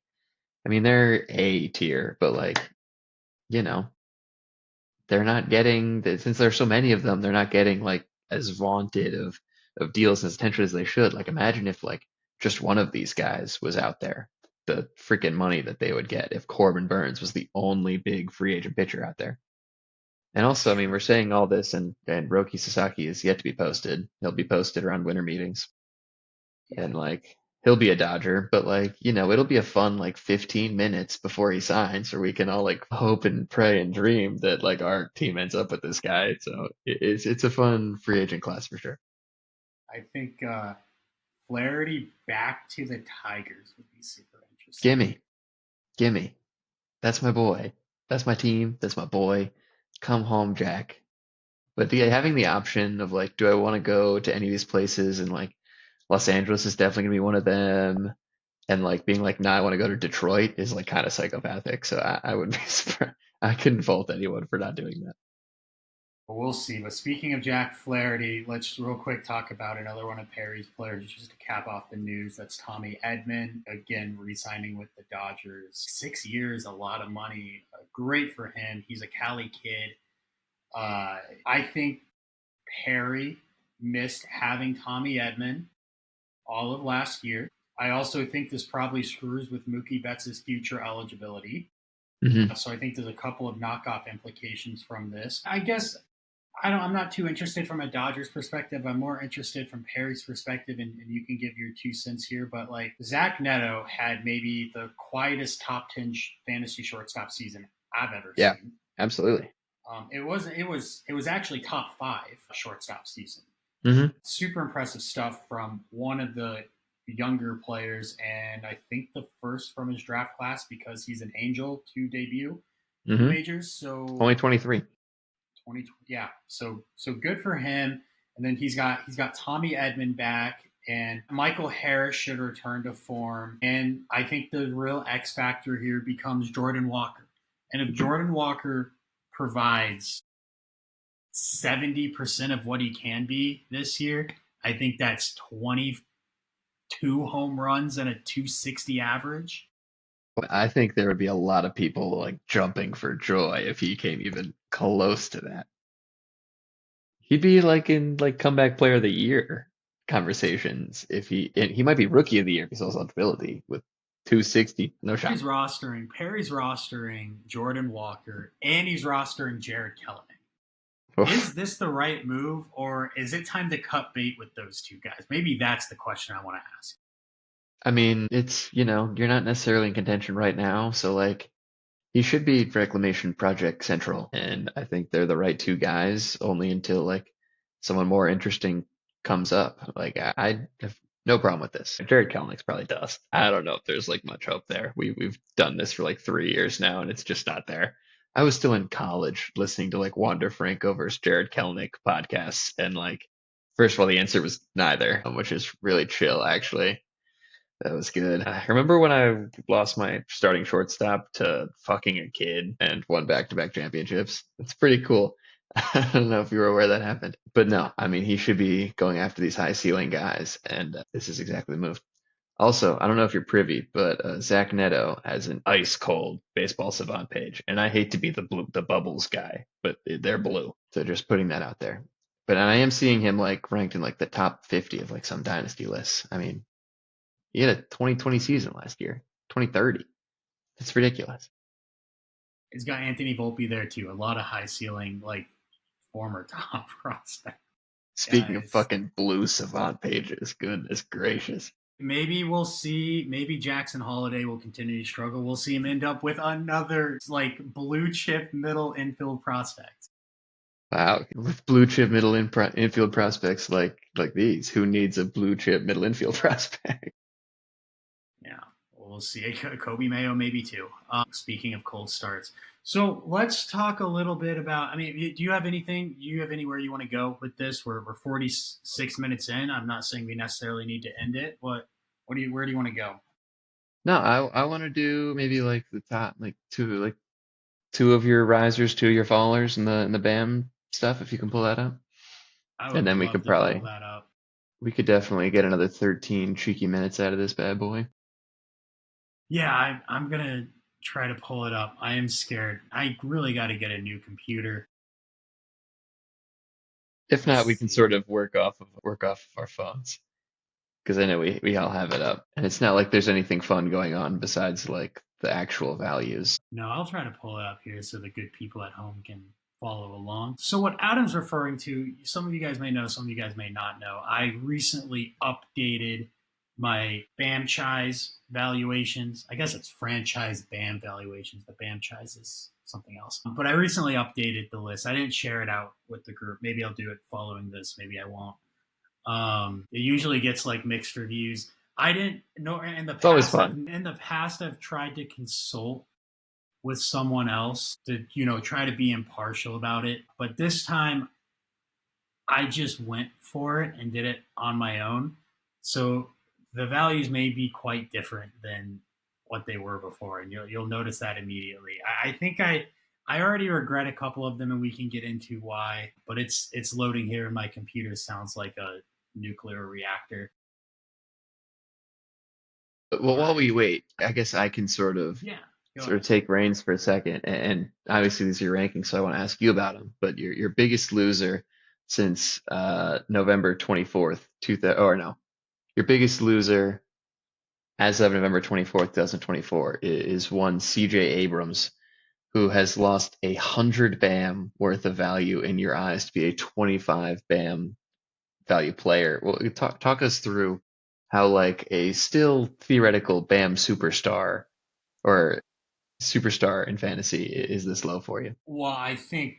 I mean, they're A tier, but like, you know, they're not getting, since there's so many of them, they're not getting like as vaunted of deals and attention as they should. Like, imagine if like just one of these guys was out there, the freaking money that they would get if Corbin Burns was the only big free agent pitcher out there. And also, I mean, we're saying all this, and Roki Sasaki is yet to be posted. He'll be posted around winter meetings,
Yeah.
and like he'll be a Dodger, but like it'll be a fun like 15 minutes before he signs, where we can all like hope and pray and dream that like our team ends up with this guy. So it's a fun free agent class for sure.
I think Flaherty back to the Tigers would be super interesting.
Gimme, gimme. That's my boy. That's my team. That's my boy. Come home, Jack. But having the option of like, do I want to go to any of these places? And like, Los Angeles is definitely gonna be one of them. And like being like, nah, I want to go to Detroit is like kind of psychopathic. So I would be surprised. I couldn't fault anyone for not doing that.
Well, we'll see. But speaking of Jack Flaherty, let's real quick talk about another one of Perry's players just to cap off the news. That's Tommy Edman, again, re signing with the Dodgers. 6 years, a lot of money. Great for him. He's a Cali kid. I think Perry missed having Tommy Edman all of last year. I also think this probably screws with Mookie Betts' future eligibility.
Hmm.
So I think there's a couple of knockoff implications from this. I guess I'm not too interested from a Dodgers perspective. I'm more interested from Perry's perspective, and you can give your 2 cents here. But like Zach Neto had maybe the quietest top 10 fantasy shortstop season I've ever
Yeah,
seen.
absolutely.
It was actually top five shortstop season.
Hmm.
Super impressive stuff from one of the younger players, and I think the first from his draft class because he's an Angel to debut in the
Hmm.
majors. So
Only 23.
20, yeah. So good for him. And then he's got Tommy Edman back, and Michael Harris should return to form. And I think the real X factor here becomes Jordan Walker. And if Jordan Walker provides 70% of what he can be this year, I think that's 22 home runs and a 260 average.
I think there would be a lot of people like jumping for joy if he came even close to that. He'd be like in like comeback player of the year conversations if and he might be rookie of the year because of his eligibility with 260, no shot.
Perry's rostering Jordan Walker, and he's rostering Jared Kelenic. Is
Oof.
this the right move, or is it time to cut bait with those two guys? Maybe that's the question I want to ask.
I mean, it's, you're not necessarily in contention right now, so like he should be Reclamation Project Central, and I think they're the right two guys only until like someone more interesting comes up. Like I have no problem with this. Jared Kelenics probably dust. I don't know if there's like much hope there. We've done this for like 3 years now, and it's just not there. I was still in college listening to like Wander Franco versus Jared Kelenic podcasts, and like first of all, the answer was neither, which is really chill actually. That was good. I remember when I lost my starting shortstop to fucking a kid and won back-to-back championships. It's pretty cool. I don't know if you were aware that happened. But no, I mean, he should be going after these high ceiling guys, and this is exactly the move. Also, I don't know if you're privy, but Zach Neto has an ice cold baseball savant page, and I hate to be the bubbles guy, but they're blue. So just putting that out there. But I am seeing him like ranked in like the top 50 of like some dynasty lists. I mean, he had a 2020 season last year, 2030. It's ridiculous.
It's got Anthony Volpe there too. A lot of high ceiling, like former top prospect
Speaking of
guys.
fucking blue savant pages, goodness gracious.
Maybe we'll see. Maybe Jackson Holiday will continue to struggle. We'll see him end up with another like blue chip middle infield prospect.
Wow, with blue chip infield prospects like these, who needs a blue chip middle infield prospect?
Yeah, we'll see. Kobe Mayo maybe too. Speaking of cold starts, so let's talk a little bit about. I mean, do you have anything? Do you have anywhere you want to go with this? We're 46 minutes in. I'm not saying we necessarily need to end it. Where do you want to go?
No, I want to do maybe like the top two of your risers, two of your fallers, and the BAM stuff if you can pull that up,
I
and
would
then
love to pull that up.
we could definitely get another 13 cheeky minutes out of this bad boy.
Yeah, I'm gonna try to pull it up. I am scared. I really got to get a new computer.
If
Let's
not, we can
see.
sort of work off of our phones because I know we all have it up, and it's not like there's anything fun going on besides like the actual values.
No, I'll try to pull it up here so the good people at home can follow along. So, what Adam's referring to, some of you guys may know, some of you guys may not know. I recently updated my BAM Chise valuations. I guess it's franchise BAM valuations. The BAM Chise is something else. But I recently updated the list. I didn't share it out with the group. Maybe I'll do it following this. Maybe I won't. It usually gets like mixed reviews. I didn't know in the
It's always
past.
fun.
I've tried to consult with someone else to try to be impartial about it, but this time I just went for it and did it on my own. So the values may be quite different than what they were before, and you'll notice that immediately. I think I already regret a couple of them, and we can get into why. But it's loading here, and my computer sounds like a nuclear reactor.
But well,
All
while
right,
we wait, I guess I can
yeah, go
sort
ahead.
of take reins for a second, and obviously these are your rankings, so I want to ask you about them. But your biggest loser since November 24th, 2000, or no, your biggest loser as of November 24th, 2024 is one CJ Abrams, who has lost 100 BAM worth of value in your eyes to be a 25 BAM value player. Well, talk us through how like a still theoretical BAM superstar or superstar in fantasy is this low for you?
Well, I think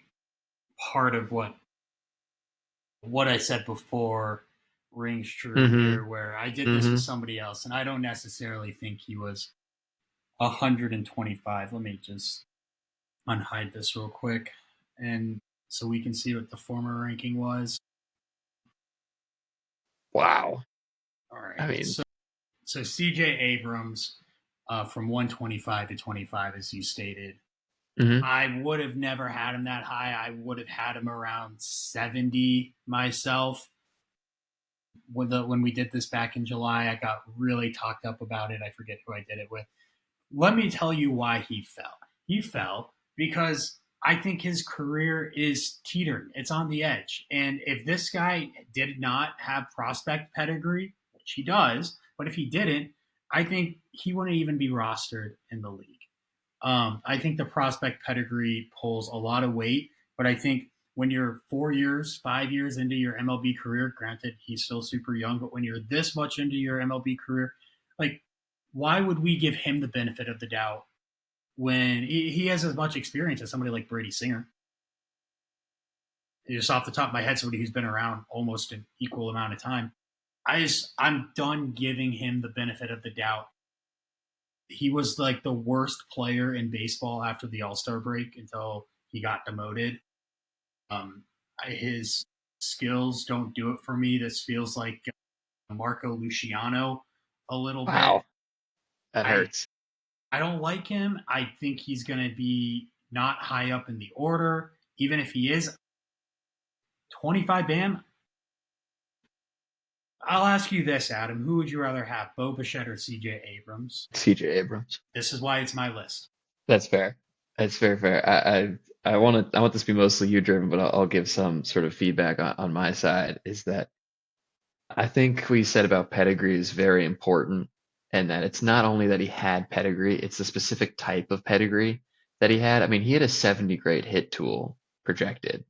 part of what I said before rings true
Mm-hmm.
here, where I did this with
Mm-hmm.
somebody else, and I don't necessarily think he was 125. Let me just unhide this real quick, and so we can see what the former ranking was.
Wow.
All right,
I mean,
so CJ Abrams from 125 to 25, as you stated.
mm-hmm.
I would have never had him that high. I would have had him around 70 myself. When we did this back in July, I got really talked up about it. I forget who I did it with. Let me tell you why he fell. He fell because I think his career is teetering. It's on the edge. And if this guy did not have prospect pedigree, which he does, but if he didn't, I think he wouldn't even be rostered in the league. I think the prospect pedigree pulls a lot of weight, but I think when you're 4 years, 5 years into your MLB career, granted he's still super young, but when you're this much into your MLB career, like, why would we give him the benefit of the doubt when he has as much experience as somebody like Brady Singer? Just off the top of my head, somebody who's been around almost an equal amount of time. I'm done giving him the benefit of the doubt. He was like the worst player in baseball after the All-Star break until he got demoted. His skills don't do it for me. This feels like Marco Luciano a little bit.
Wow. That
I
hurts.
I don't like him. I think he's going to be not high up in the order. Even if he is 25 BAM, I'll ask you this, Adam. Who would you rather have, Bo Bichette or CJ Abrams?
CJ Abrams.
This is why it's my list.
That's fair. That's very fair. I want this to be mostly you driven, but I'll give some sort of feedback on my side. Is that I think what you said about pedigree is very important, and that it's not only that he had pedigree, it's the specific type of pedigree that he had. I mean, he had a 70 grade hit tool projected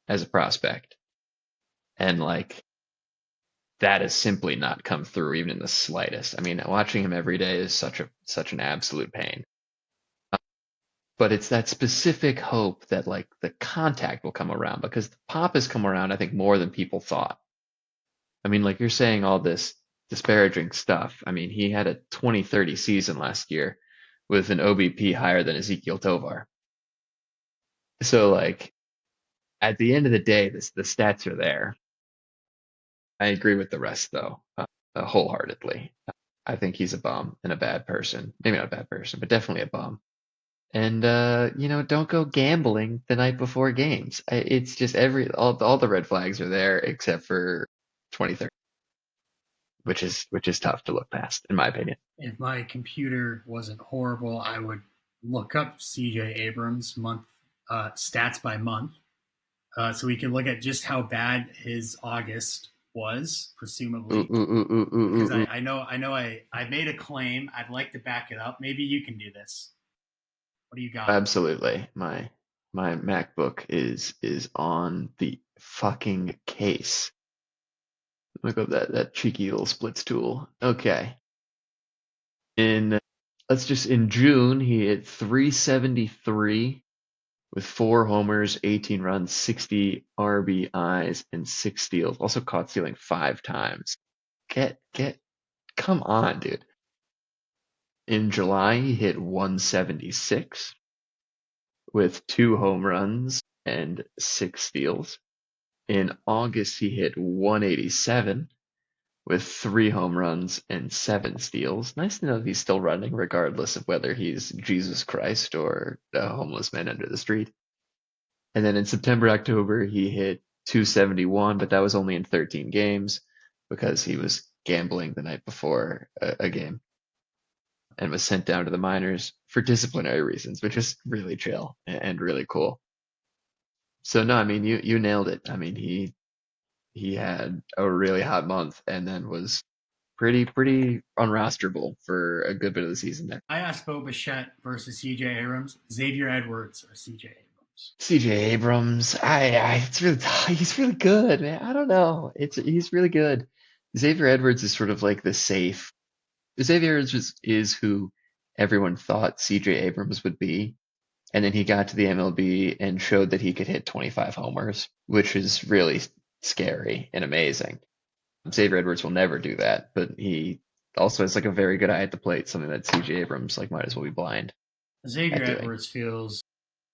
as a prospect, and like that has simply not come through even in the slightest. I mean, watching him every day is such an absolute pain. But it's that specific hope that like the contact will come around, because the pop has come around, I think, more than people thought. I mean, like you're saying all this disparaging stuff. I mean, he had a 2030 season last year with an OBP higher than Ezekiel Tovar. So like at the end of the day, the stats are there. I agree with the rest though, wholeheartedly. I think he's a bum and a bad person. Maybe not a bad person, but definitely a bum. And don't go gambling the night before games. It's just all the red flags are there except for 2030, which is tough to look past, in my opinion.
If my computer wasn't horrible, I would look up CJ Abrams stats by month, so we can look at just how bad his August was,
Ooh,
presumably.
ooh, ooh, ooh, ooh,
Because
ooh, ooh.
I made a claim. I'd like to back it up. Maybe you can do this. What do you got?
Absolutely. My MacBook is on the fucking case. Look up that cheeky little splits tool. Okay. In in June, he hit 373 with 4 homers, 18 runs, 60 RBIs, and 6 steals. Also caught stealing 5 times. Come on, dude. In July, he hit 176 with 2 home runs and 6 steals. In August, he hit 187 with 3 home runs and 7 steals. Nice to know that he's still running, regardless of whether he's Jesus Christ or a homeless man under the street. And then in September, October, he hit 271, but that was only in 13 games because he was gambling the night before a game and was sent down to the minors for disciplinary reasons, which is really chill and really cool. So no, I mean you nailed it. I mean he had a really hot month and then was pretty unrosterable for a good bit of the season there.
I asked Bo Bichette versus CJ Abrams, Xavier Edwards or CJ Abrams.
CJ Abrams, it's really he's really good, man. I don't know, he's really good. Xavier Edwards is sort of like the safe. Xavier Edwards is who everyone thought CJ Abrams would be, and then he got to the MLB and showed that he could hit 25 homers, which is really scary and amazing. Xavier Edwards will never do that, but he also has like a very good eye at the plate, something that CJ Abrams like might as well be blind
Xavier
at doing.
Edwards feels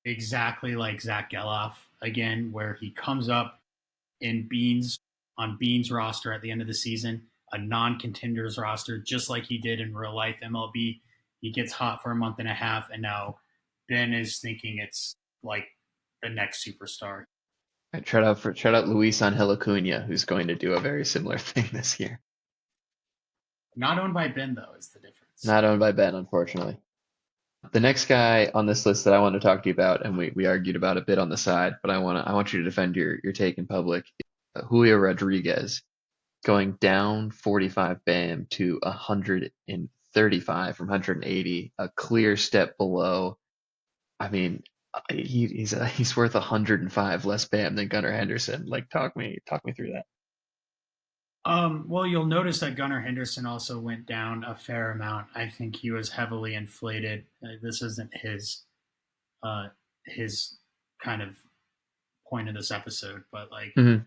exactly like Zach Geloff again, where he comes up in Bean's roster at the end of the season, a non-contenders roster, just like he did in real life MLB. He gets hot for a month and a half, and now Ben is thinking it's like the next superstar.
Right, shout out Luis Angel Acuna, who's going to do a very similar thing this year.
Not owned by Ben though is the difference.
Not owned by Ben, unfortunately. The next guy on this list that I want to talk to you about, and we argued about a bit on the side, but I want you to defend your take in public. Julio Rodriguez going down 45 BAM to 135 from 180, a clear step below. I mean, he's worth 105 less BAM than Gunnar Henderson. Like, talk me through that.
Well, you'll notice that Gunnar Henderson also went down a fair amount. I think he was heavily inflated. This isn't his kind of point of this episode, but like
Mhm.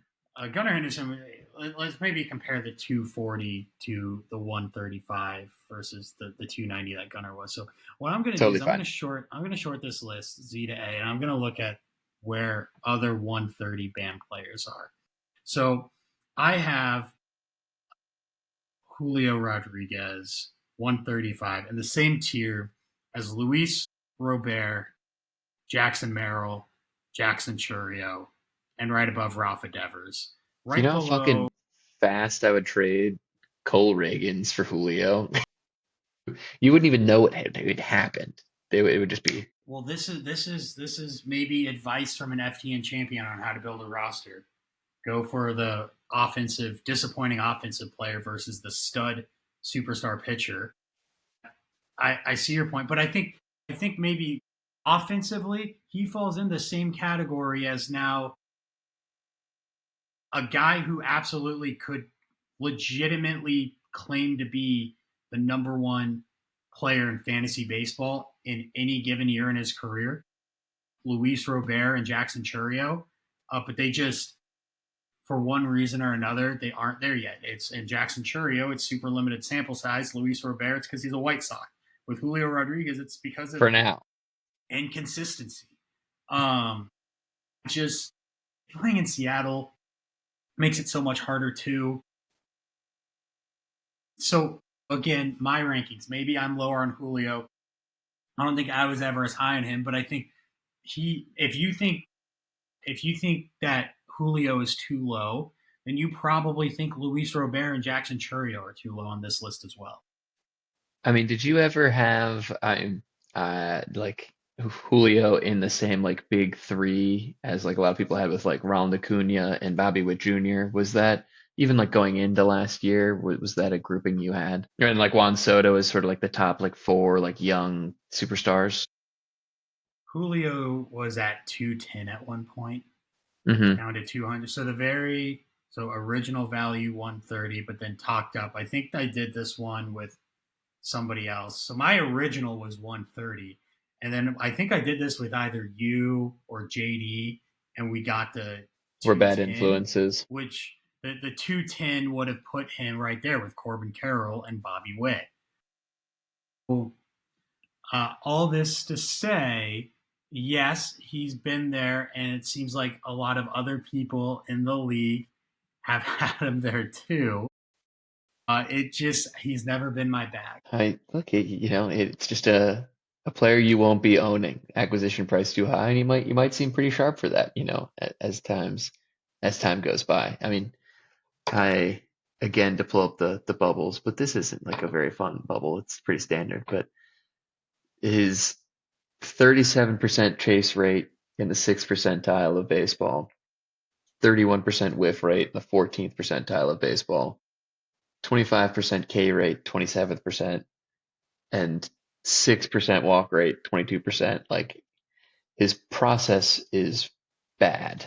Gunnar Henderson. Let's maybe compare the 240 to the 135 versus the 290 that Gunnar was. So what I'm going to do
Totally
is
fine.
I'm going to short this list Z to A, and I'm going to look at where other 130 BAM players are. So I have Julio Rodriguez 135 in the same tier as Luis Robert, Jackson Merrill, Jackson Churio, and right above Rafa Devers.
You
Right
know how
below
fucking fast I would trade Cole Reagans for Julio? You wouldn't even know it had happened. It would just be
Well, this is maybe advice from an FTN champion on how to build a roster. Go for the disappointing offensive player versus the stud superstar pitcher. I see your point, but I think maybe offensively he falls in the same category as now a guy who absolutely could legitimately claim to be the number one player in fantasy baseball in any given year in his career, Luis Robert and Jackson Churio. But they just, for one reason or another, they aren't there yet. It's in Jackson Churio, it's super limited sample size. Luis Robert, it's because he's a White Sox. With Julio Rodriguez, it's because of
for now.
inconsistency. Just playing in Seattle makes it so much harder too. So again, my rankings. Maybe I'm lower on Julio. I don't think I was ever as high on him, but I think he. If you think that Julio is too low, then you probably think Luis Robert and Jackson Churio are too low on this list as well.
I mean, did you ever have like Julio in the same like big three as like a lot of people had with like Ronald Acuna and Bobby Witt Jr.? Was that even like going into last year? Was that a grouping you had? And like Juan Soto is sort of like the top like four like young superstars.
Julio was at 210 at one point,
Hmm.
down to 200. So original value 130, but then talked up. I think I did this one with somebody else. So my original was 130. And then I think I did this with either you or JD, and we got the
Were bad
210,
influences.
which the 210 would have put him right there with Corbin Carroll and Bobby Witt. So, all this to say, yes, he's been there, and it seems like a lot of other people in the league have had him there too. He's never been my bag.
I look, it's just a player you won't be owning. Acquisition price too high, and you might seem pretty sharp for that, as time goes by. I mean, I again to pull up the bubbles, but this isn't like a very fun bubble. It's pretty standard, but his 37% chase rate in the sixth percentile of baseball, 31% whiff rate in the 14th percentile of baseball, 25% K rate, 27%, and 6% walk rate, 22%. Like his process is bad.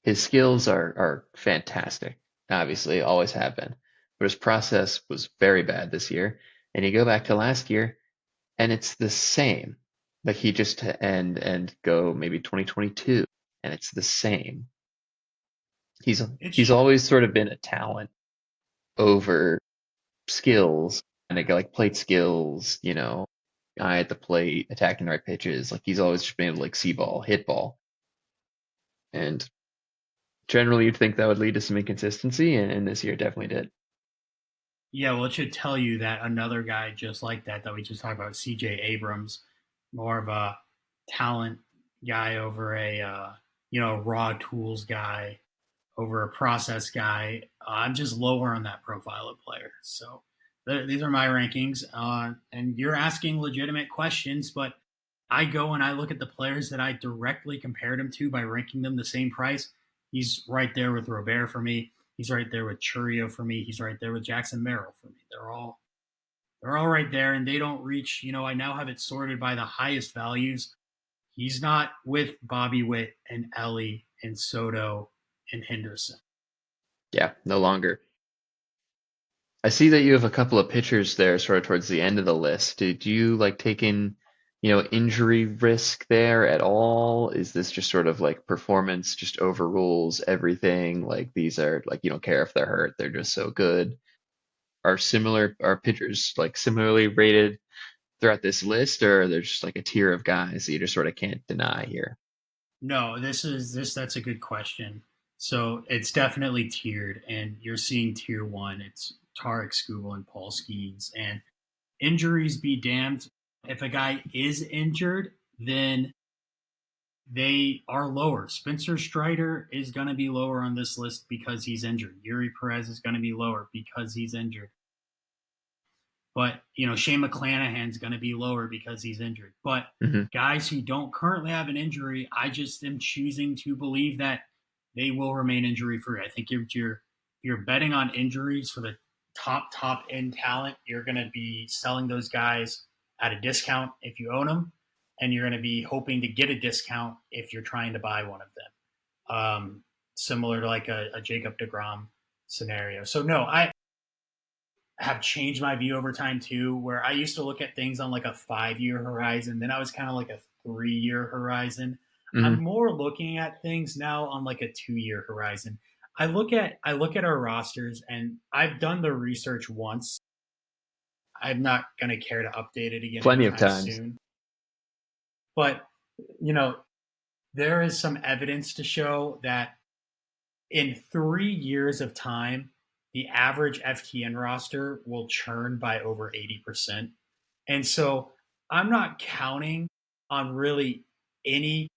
His skills are fantastic, obviously, always have been. But his process was very bad this year. And you go back to last year, and it's the same. Like he just and go maybe 2022, and it's the same. He's
It's
always sort of been a talent over skills, and like plate skills, eye at the plate, attacking the right pitches. Like he's always just been able to like see ball, hit ball, and generally you'd think that would lead to some inconsistency, and this year definitely did.
Yeah, well, it should tell you that another guy just like that we just talked about, C.J. Abrams, more of a talent guy over a raw tools guy over a process guy. I'm just lower on that profile of player. So these are my rankings, and you're asking legitimate questions, but I go and I look at the players that I directly compared him to by ranking them the same price. He's right there with Robert for me. He's right there with Churio for me. He's right there with Jackson Merrill for me. They're all right there, and they don't reach. I now have it sorted by the highest values. He's not with Bobby Witt and Ellie and Soto and Henderson.
Yeah, no longer. I see that you have a couple of pitchers there sort of towards the end of the list. Did you like take in, injury risk there at all? Is this just sort of like performance just overrules everything? Like these are like you don't care if they're hurt, they're just so good. Are pitchers like similarly rated throughout this list, or are there just like a tier of guys that you just sort of can't deny here?
No, that's a good question. So it's definitely tiered, and you're seeing tier one. It's Tarek Skubal and Paul Skeens. And injuries be damned. If a guy is injured, then they are lower. Spencer Strider is going to be lower on this list because he's injured. Yuri Perez is going to be lower because he's injured. But, Shane McClanahan's going to be lower because he's injured. But
Hmm.
guys who don't currently have an injury, I just am choosing to believe that they will remain injury free. I think if you're betting on injuries for the top end talent, you're going to be selling those guys at a discount if you own them, and you're going to be hoping to get a discount if you're trying to buy one of them. Similar to like a Jacob DeGrom scenario. So no, I have changed my view over time too, where I used to look at things on like a 5-year horizon. Then I was kind of like a 3-year horizon. I'm
Hmm.
more looking at things now on like a 2-year horizon. I look at our rosters, and I've done the research once. I'm not gonna care to update it again
Plenty of
anytime
times.
soon. But you know, there is some evidence to show that in 3 years of time, the average FTN roster will churn by over 80%. And so I'm not counting on really anyone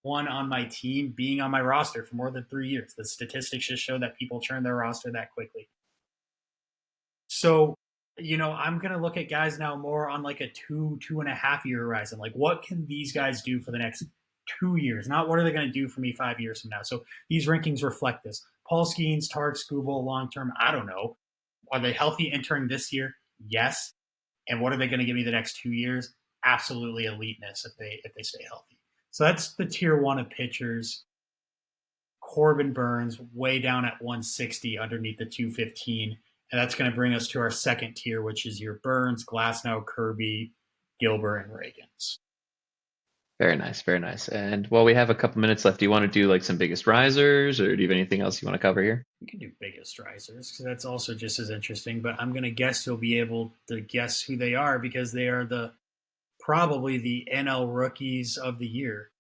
on my team being on my roster for more than 3 years. The statistics just show that people churn their roster that quickly. So, I'm going to look at guys now more on like a 2.5 year horizon. Like, what can these guys do for the next 2 years? Not what are they going to do for me 5 years from now. So these rankings reflect this. Paul Skeens, Tarek Skubal, long term, I don't know. Are they healthy entering this year? Yes. And what are they going to give me the next 2 years? Absolutely eliteness if they stay healthy. So that's the tier one of pitchers. Corbin Burns way down at 160 underneath the 215. And that's going to bring us to our second tier, which is your Burns, Glasnow, Kirby, Gilbert, and Reagans.
Very nice, very nice. And well, we have a couple minutes left. Do you want to do like some biggest risers, or do you have anything else you want to cover here?
You can do biggest risers because that's also just as interesting. But I'm going to guess you'll be able to guess who they are because they are probably the NL Rookies of the Year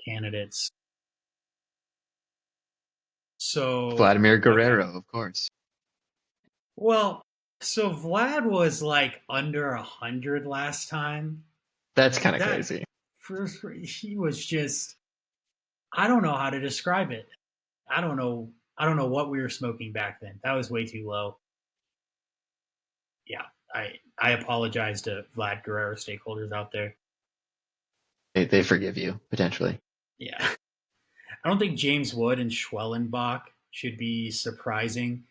candidates. So,
Vladimir
okay.
Guerrero, of course.
Well, so Vlad was like under 100 last time.
That's kind of
That
crazy.
he was just, I don't know how to describe it. I don't know. I don't know what we were smoking back then. That was way too low. Yeah, I apologize to Vlad Guerrero stakeholders out there.
They forgive you potentially.
Yeah, I don't think James Wood and Schwellenbach should be surprising.
Mm-mm.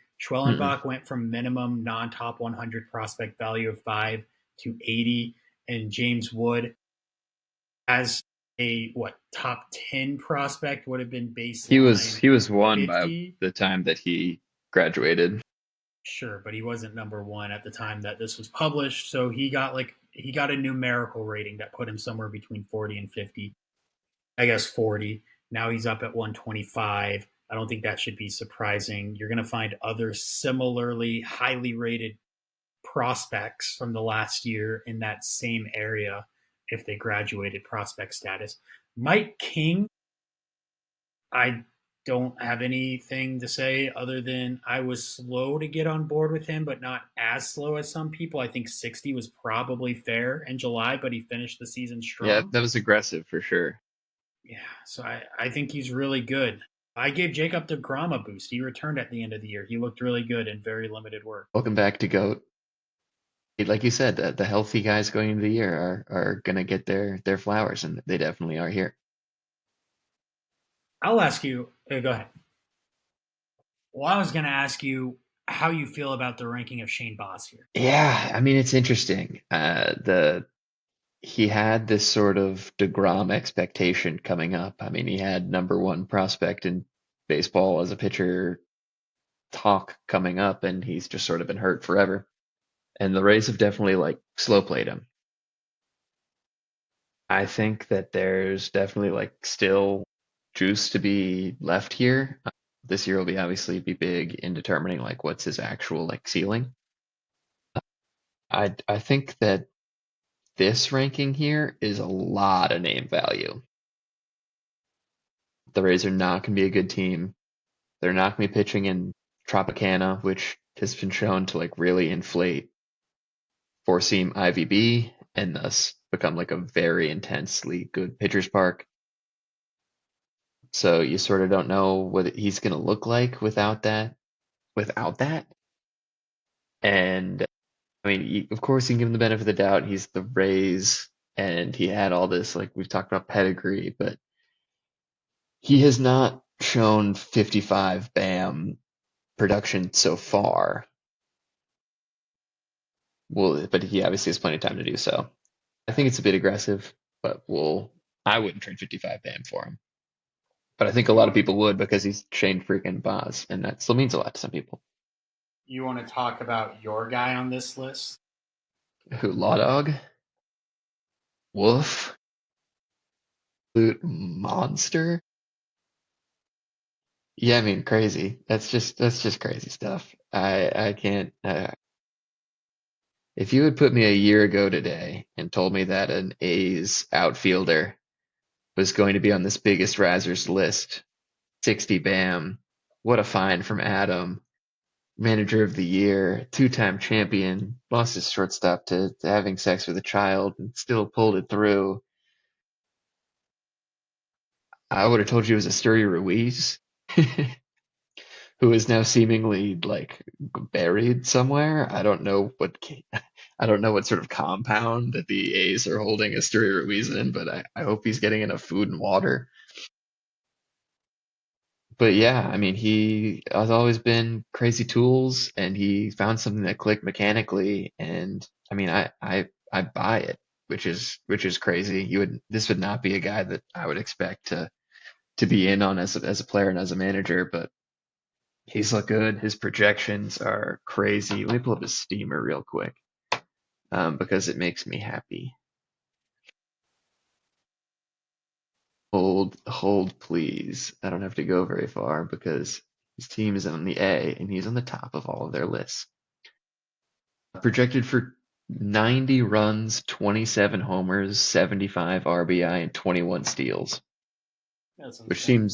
Schwellenbach went from minimum non-top 100 prospect value of 5 to 80, and James Wood as a top 10 prospect would have been
He was
baseline
he was one by
50.
the time that he graduated.
Sure, but he wasn't number one at the time that this was published. So he got like he got a numerical rating that put him somewhere between 40 and 50. I guess 40. Now he's up at 125. I don't think that should be surprising. You're going to find other similarly highly rated prospects from the last year in that same area if they graduated prospect status. Mike King, I don't have anything to say other than I was slow to get on board with him, but not as slow as some people. I think 60 was probably fair in July, but he finished the season
Yeah,
strong.
that was aggressive for sure.
Yeah, so I think he's really good. I gave Jacob DeGrom a boost. He returned at the end of the year. He looked really good in very limited work.
Welcome back to GOAT. Like you said, the healthy guys going into the year are gonna get their flowers, and they definitely are here.
I'll ask you. Go ahead. Well, I was going to ask you how you feel about the ranking of Shane Boss here.
Yeah, I mean it's interesting. The He had this sort of DeGrom expectation coming up. I mean, he had number one prospect in baseball as a pitcher talk coming up, and he's just sort of been hurt forever. And the Rays have definitely like slow played him. I think that there's definitely like still juice to be left here. This year will be obviously be big in determining like what's his actual like ceiling. I think that this ranking here is a lot of name value. The Rays are not going to be a good team. They're not going to be pitching in Tropicana, which has been shown to like really inflate four-seam IVB and thus become like a very intensely good pitcher's park. So you sort of don't know what he's going to look like without that. Without that, and I mean, of course, you can give him the benefit of the doubt. He's the Rays, and he had all this like we've talked about pedigree, but he has not shown 55 BAM production so far. Well, but he obviously has plenty of time to do so. I think it's a bit aggressive, but I wouldn't trade 55 BAM for him. But I think a
You
lot of
want
people would because he's Shane freaking Boz, and that still means a lot to some people.
you want to talk about your guy on this list?
Who, Law Dog? Wolf? Absolute monster? Yeah, I mean, crazy. That's just crazy stuff. I can't. If you had put me a year ago today and told me that an A's outfielder was going to be on this biggest risers list, 60 BAM, what a find from Adam, manager of the year, two-time champion, lost his shortstop to having sex with a child and still pulled it through. I would have told you it was Asturi Ruiz, who is now seemingly like buried somewhere. I don't know what sort of compound that the A's are holding Asturi Ruiz in, but I hope he's getting enough food and water. But yeah, I mean, he has always been crazy tools, and he found something that clicked mechanically. And I mean, I buy it, which is crazy. This would not be a guy that I would expect to be in on as a player and as a manager, but he's looked good. His projections are crazy. Let me pull up his steamer real quick, because it makes me happy. Hold, please. I don't have to go very far because his team is on the A and he's on the top of all of their lists. Projected for 90 runs, 27 homers, 75 RBI, and 21 steals,
That's
which
insane.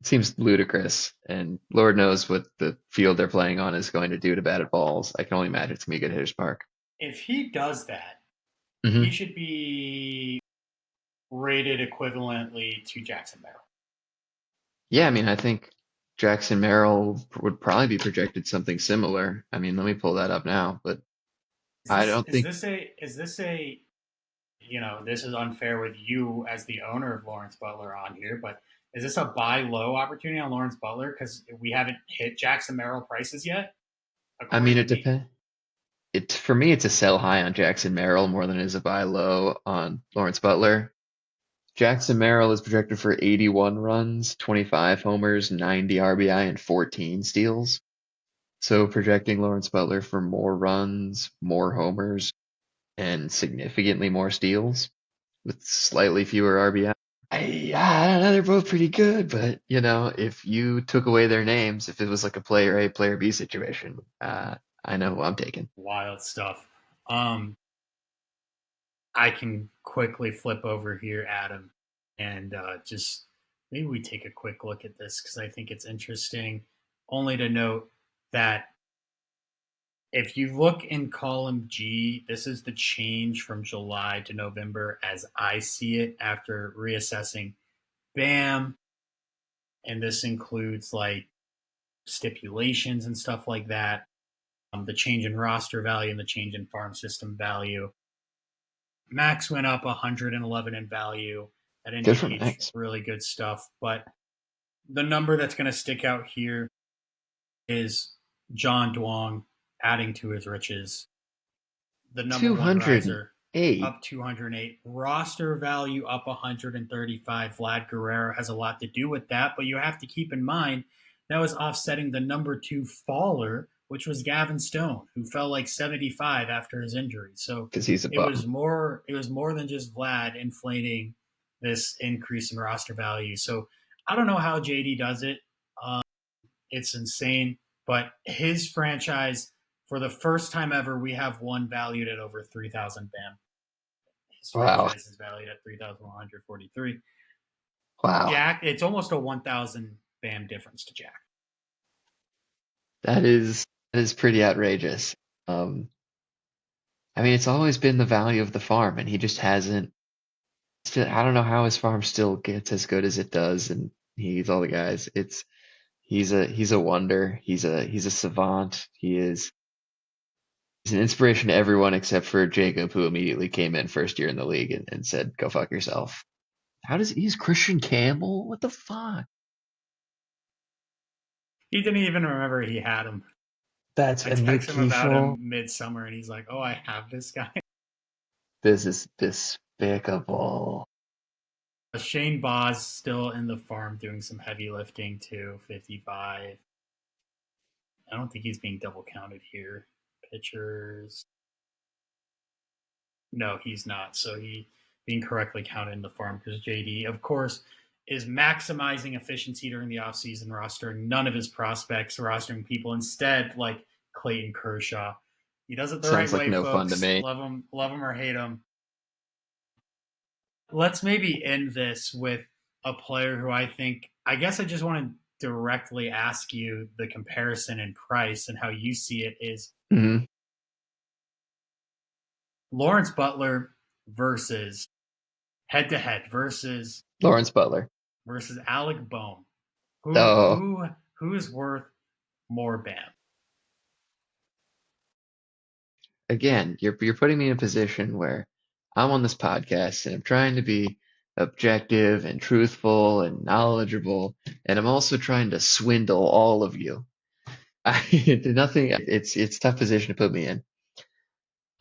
seems ludicrous. And Lord knows what the field they're playing on is going to do to batted balls. I can only imagine it's gonna be a good hitter's park.
If he does that, he
Hmm.
should be rated equivalently to Jackson Merrill.
Yeah, I mean, I think Jackson Merrill would probably be projected something similar. I mean, let me pull that up now, but
Is
I
this
don't
is
think.
this a is this a this is unfair with you as the owner of Lawrence Butler on here, but is this a buy low opportunity on Lawrence Butler because we haven't hit Jackson Merrill prices yet,
I mean,
according to
it
me?
depends. For me, it's a sell high on Jackson Merrill more than it is a buy low on Lawrence Butler. Jackson Merrill is projected for 81 runs, 25 homers, 90 RBI, and 14 steals. So projecting Lawrence Butler for more runs, more homers, and significantly more steals with slightly fewer RBI. I don't know, they're both pretty good, but if you took away their names, if it was like a player A, player B situation, I know who I'm taking.
Wild stuff. I can quickly flip over here, Adam, and just maybe we take a quick look at this because I think it's interesting. Only to note that if you look in column G, this is the change from July to November as I see it after reassessing BAM. And this includes like stipulations and stuff like that, the change in roster value and the change in farm system value. Max went up 111 in value. That
Good for
indicates
Max.
really good stuff. But the number that's going to stick out here is John Duong adding to his riches. The number one riser
208.
up 208. Roster value up 135. Vlad Guerrero has a lot to do with that, but you have to keep in mind that was offsetting the number 2 faller, which was Gavin Stone, who fell like 75 after his injury. So
Because he's a
it was
bum.
more than just Vlad inflating this increase in roster value. So I don't know how JD does it. It's insane, but his franchise, for the first time ever, we have one valued at over 3,000 BAM. His
Wow.
franchise is valued at 3,143.
Wow.
Jack, it's almost a 1,000 BAM difference to Jack.
That is pretty outrageous. Um, I mean, it's always been the value of the farm, and he just hasn't. I don't know how his farm still gets as good as it does, and he's all the guys. He's a wonder. He's a savant. He's an inspiration to everyone except for Jacob, who immediately came in first year in the league and said, "Go fuck yourself." He's Christian Campbell? What the fuck?
He didn't even remember he had him.
That's
I
and Luke
text him about
Kiefel.
him midsummer, and he's like, "Oh, I have this guy."
This is despicable.
Shane Boz still in the farm doing some heavy lifting too. 55. I don't think he's being double counted here. Pitchers. No, he's not. So he being correctly counted in the farm because JD, of course, is maximizing efficiency during the offseason, rostering none of his prospects, rostering people instead like Clayton Kershaw. He does it the right
Sounds like
way,
no fun to
folks.
me.
Love him or hate him. Let's maybe end this with a player who I guess I just want to directly ask you the comparison in price and how you see it is
Hmm.
Lawrence Butler versus head to head
Lawrence Butler.
versus Alec Bohm. Who
Oh,
who who is worth more BAM?
again, you're putting me in a position where I'm on this podcast and I'm trying to be objective and truthful and knowledgeable, and I'm also trying to swindle all of you. Nothing. It's a tough position to put me in.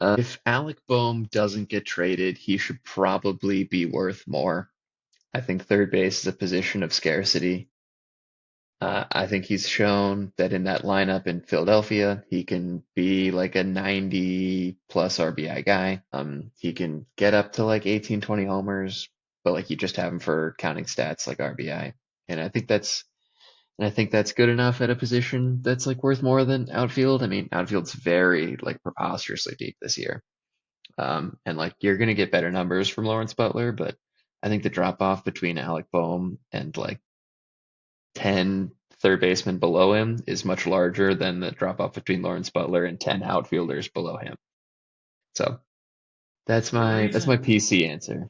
If Alec Boehm doesn't get traded, he should probably be worth more. I think third base is a position of scarcity. I think he's shown that in that lineup in Philadelphia, he can be like a 90 plus RBI guy. He can get up to like 18, 20 homers, but like you just have him for counting stats like RBI. And I think that's good enough at a position that's like worth more than outfield. I mean, outfield's very like preposterously deep this year. And like you're gonna get better numbers from Lawrence Butler, but I think the drop off between Alec Boehm and like 10 third basemen below him is much larger than the drop off between Lawrence Butler and 10 outfielders below him. So that's
The
my
reason
PC answer.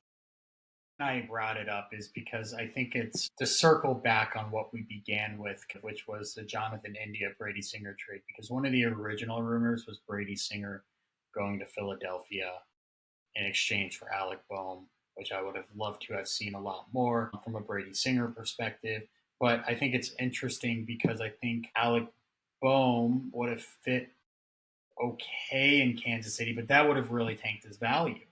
I brought it up is because I think it's to circle back on what we began with, which was the Jonathan India Brady Singer trade. Because one of the original rumors was Brady Singer going to Philadelphia in exchange for Alec Boehm, which I would have loved to have seen a lot more from a Brady Singer perspective. But I think it's interesting because I think Alec Boehm would have fit okay in Kansas City, but that would have really tanked his value,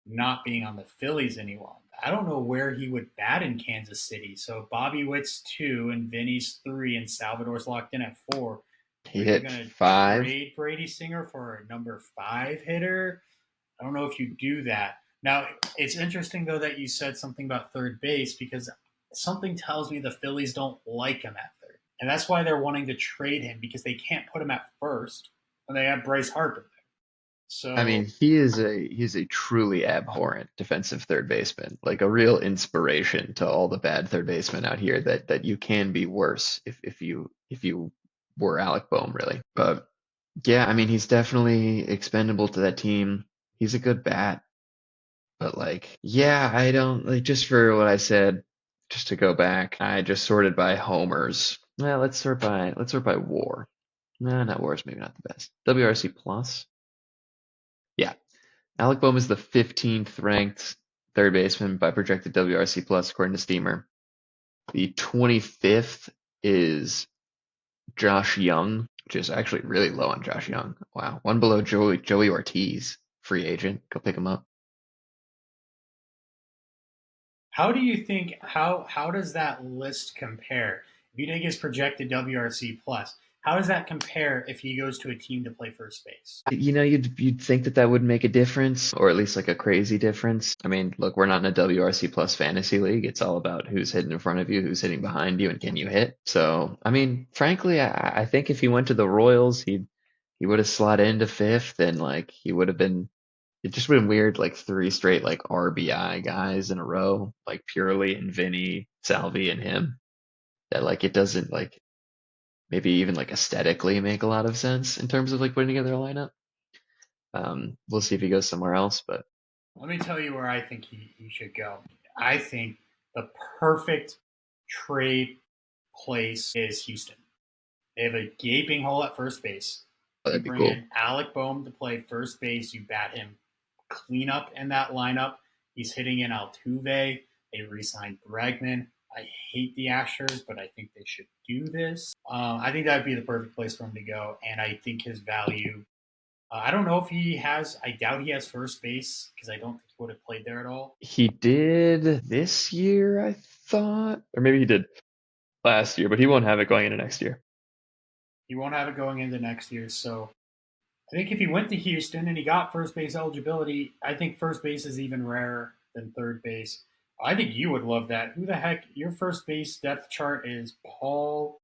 not being on the Phillies any longer. I don't know where he would bat in Kansas City. So Bobby Witt's 2 and Vinny's 3 and Salvador's locked in at 4.
He
Are you
hit
going to
5.
trade Brady Singer for a number 5 hitter? I don't know if you do that. Now, it's interesting, though, that you said something about third base because something tells me the Phillies don't like him at third. And that's why they're wanting to trade him because they can't put him at first when they have Bryce Harper there.
I
So,
mean, he's a truly abhorrent defensive third baseman, like a real inspiration to all the bad third basemen out here that you can be worse if you were Alec Boehm, really. But yeah, I mean, he's definitely expendable to that team. He's a good bat, but like, yeah, I don't like just for what I said, just to go back, I just sorted by homers. Well, let's sort by WAR. No, not WAR is maybe not the best. WRC plus. Yeah. Alec Boehm is the 15th ranked third baseman by projected WRC plus according to Steamer. The 25th is Josh Young, which is actually really low on Josh Young. Wow. One below Joey Ortiz, free agent. Go pick him up.
how do you think how does that list compare? If you take his projected WRC plus, how does that compare if he goes to a team to play first base?
You know, you'd think that would make a difference, or at least like a crazy difference. I mean, look, we're not in a WRC plus fantasy league. It's all about who's hitting in front of you, who's hitting behind you, and can you hit. So, I mean, frankly, I think if he went to the Royals, he would have slotted into fifth, and like he would have been. It just would have been weird, like three straight like RBI guys in a row, like purely and Vinny, Salvi, and him. That like it doesn't like maybe even like aesthetically make a lot of sense in terms of like putting together a lineup. We'll see if he goes somewhere else, but
Let me tell you where I think he should go. I think the perfect trade place is Houston. They have a gaping hole at first base. You
that'd be
bring
cool.
in Alec Boehm to play first base. You bat him cleanup in that lineup. He's hitting in Altuve. They re-signed Bregman. I hate the Astros, but I think they should do this. I think that would be the perfect place for him to go, and I think his value. I don't know if he has. I doubt he has first base because I don't think he would have played there at all.
He did this year, I thought, or maybe he did last year, but he won't have it going into next year.
He won't have it going into next year, so I think if he went to Houston and he got first base eligibility, I think first base is even rarer than third base. I think you would love that. Who the heck? Your first base depth chart is Paul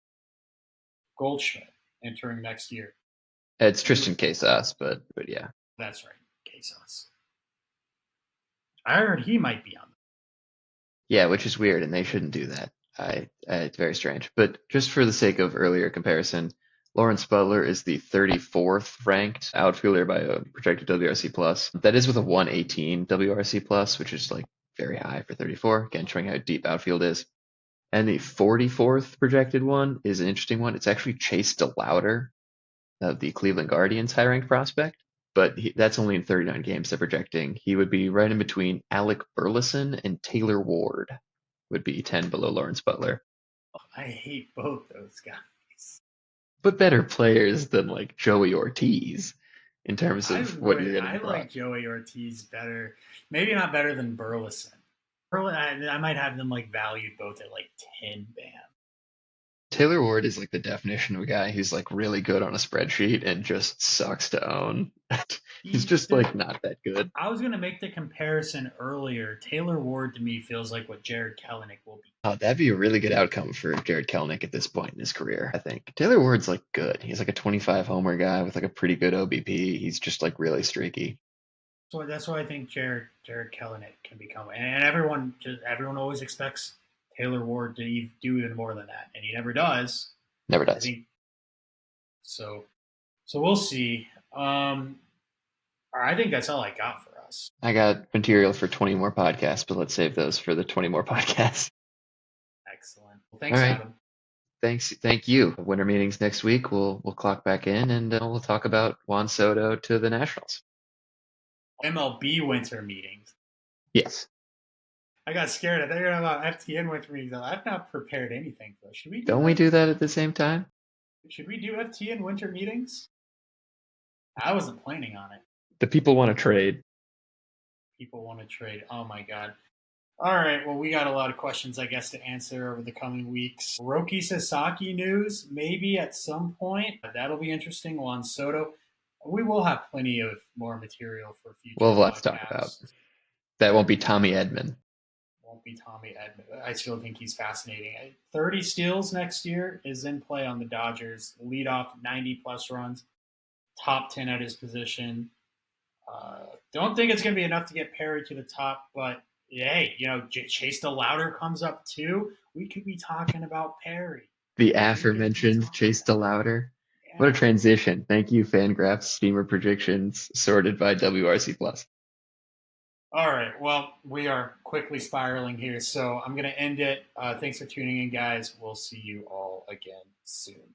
Goldschmidt entering next year.
It's Tristan Casas, but yeah.
That's right, Quesos. I heard he might be on.
Yeah, which is weird, and they shouldn't do that. It's very strange. But just for the sake of earlier comparison, Lawrence Butler is the 34th ranked outfielder by a projected WRC plus. That is with a 118 WRC plus, which is like very high for 34. Again, showing how deep outfield is. And the 44th projected one is an interesting one. It's actually Chase DeLauder of the Cleveland Guardians high ranked prospect. But that's only in 39 games they're projecting. He would be right in between Alec Burleson and Taylor Ward, would be 10 below Lawrence Butler.
I hate both those guys.
But better players than like Joey Ortiz in terms of what you're
I
getting
like
from.
Joey Ortiz better. Maybe not better than Burleson. I might have them like valued both at like 10 bam.
Taylor Ward is like the definition of a guy who's like really good on a spreadsheet and just sucks to own. He's just like not that good.
I was gonna make the comparison earlier. Taylor Ward to me feels like what Jared Kelenic will be.
Oh, that'd be a really good outcome for Jared Kelenic at this point in his career, I think. Taylor Ward's like good. He's like a 25 homer guy with like a pretty good OBP. He's just like really streaky.
So that's what I think Jared Kelenic can become. And everyone always expects Taylor Ward to do even more than that, and he never does.
Never
I
does.
think so. So we'll see. I think that's all I got for us.
I got material for 20 more podcasts, but let's save those for the 20 more podcasts.
Excellent. Well, thanks,
All right.
Adam.
Thank you. Winter meetings next week. We'll clock back in and we'll talk about Juan Soto to the Nationals.
MLB winter meetings.
Yes.
I got scared. I thought you were about FTN winter meetings. I've not prepared anything for. Should we?
Don't we do that at the same time?
Should we do FTN winter meetings? I wasn't planning on it.
The people want to trade.
People want to trade. Oh my god. All right. Well, we got a lot of questions, I guess, to answer over the coming weeks. Roki Sasaki news, maybe at some point. That'll be interesting. Juan Soto. We will have plenty of more material for future
We'll have lots to talk about.
podcasts.
That won't be Tommy Edman.
Won't be Tommy Edman. I still think he's fascinating. 30 steals next year is in play on the Dodgers. Lead off 90 plus runs, top 10 at his position. Don't think it's going to be enough to get Perry to the top, but hey, Chase DeLauder comes up too. We could be talking about Perry.
The aforementioned Chase DeLauder.
Yeah.
What a transition. Thank you, Fangraphs Steamer Predictions, sorted by WRC+.
All right. Well, we are quickly spiraling here, so I'm going to end it. Thanks for tuning in, guys. We'll see you all again soon.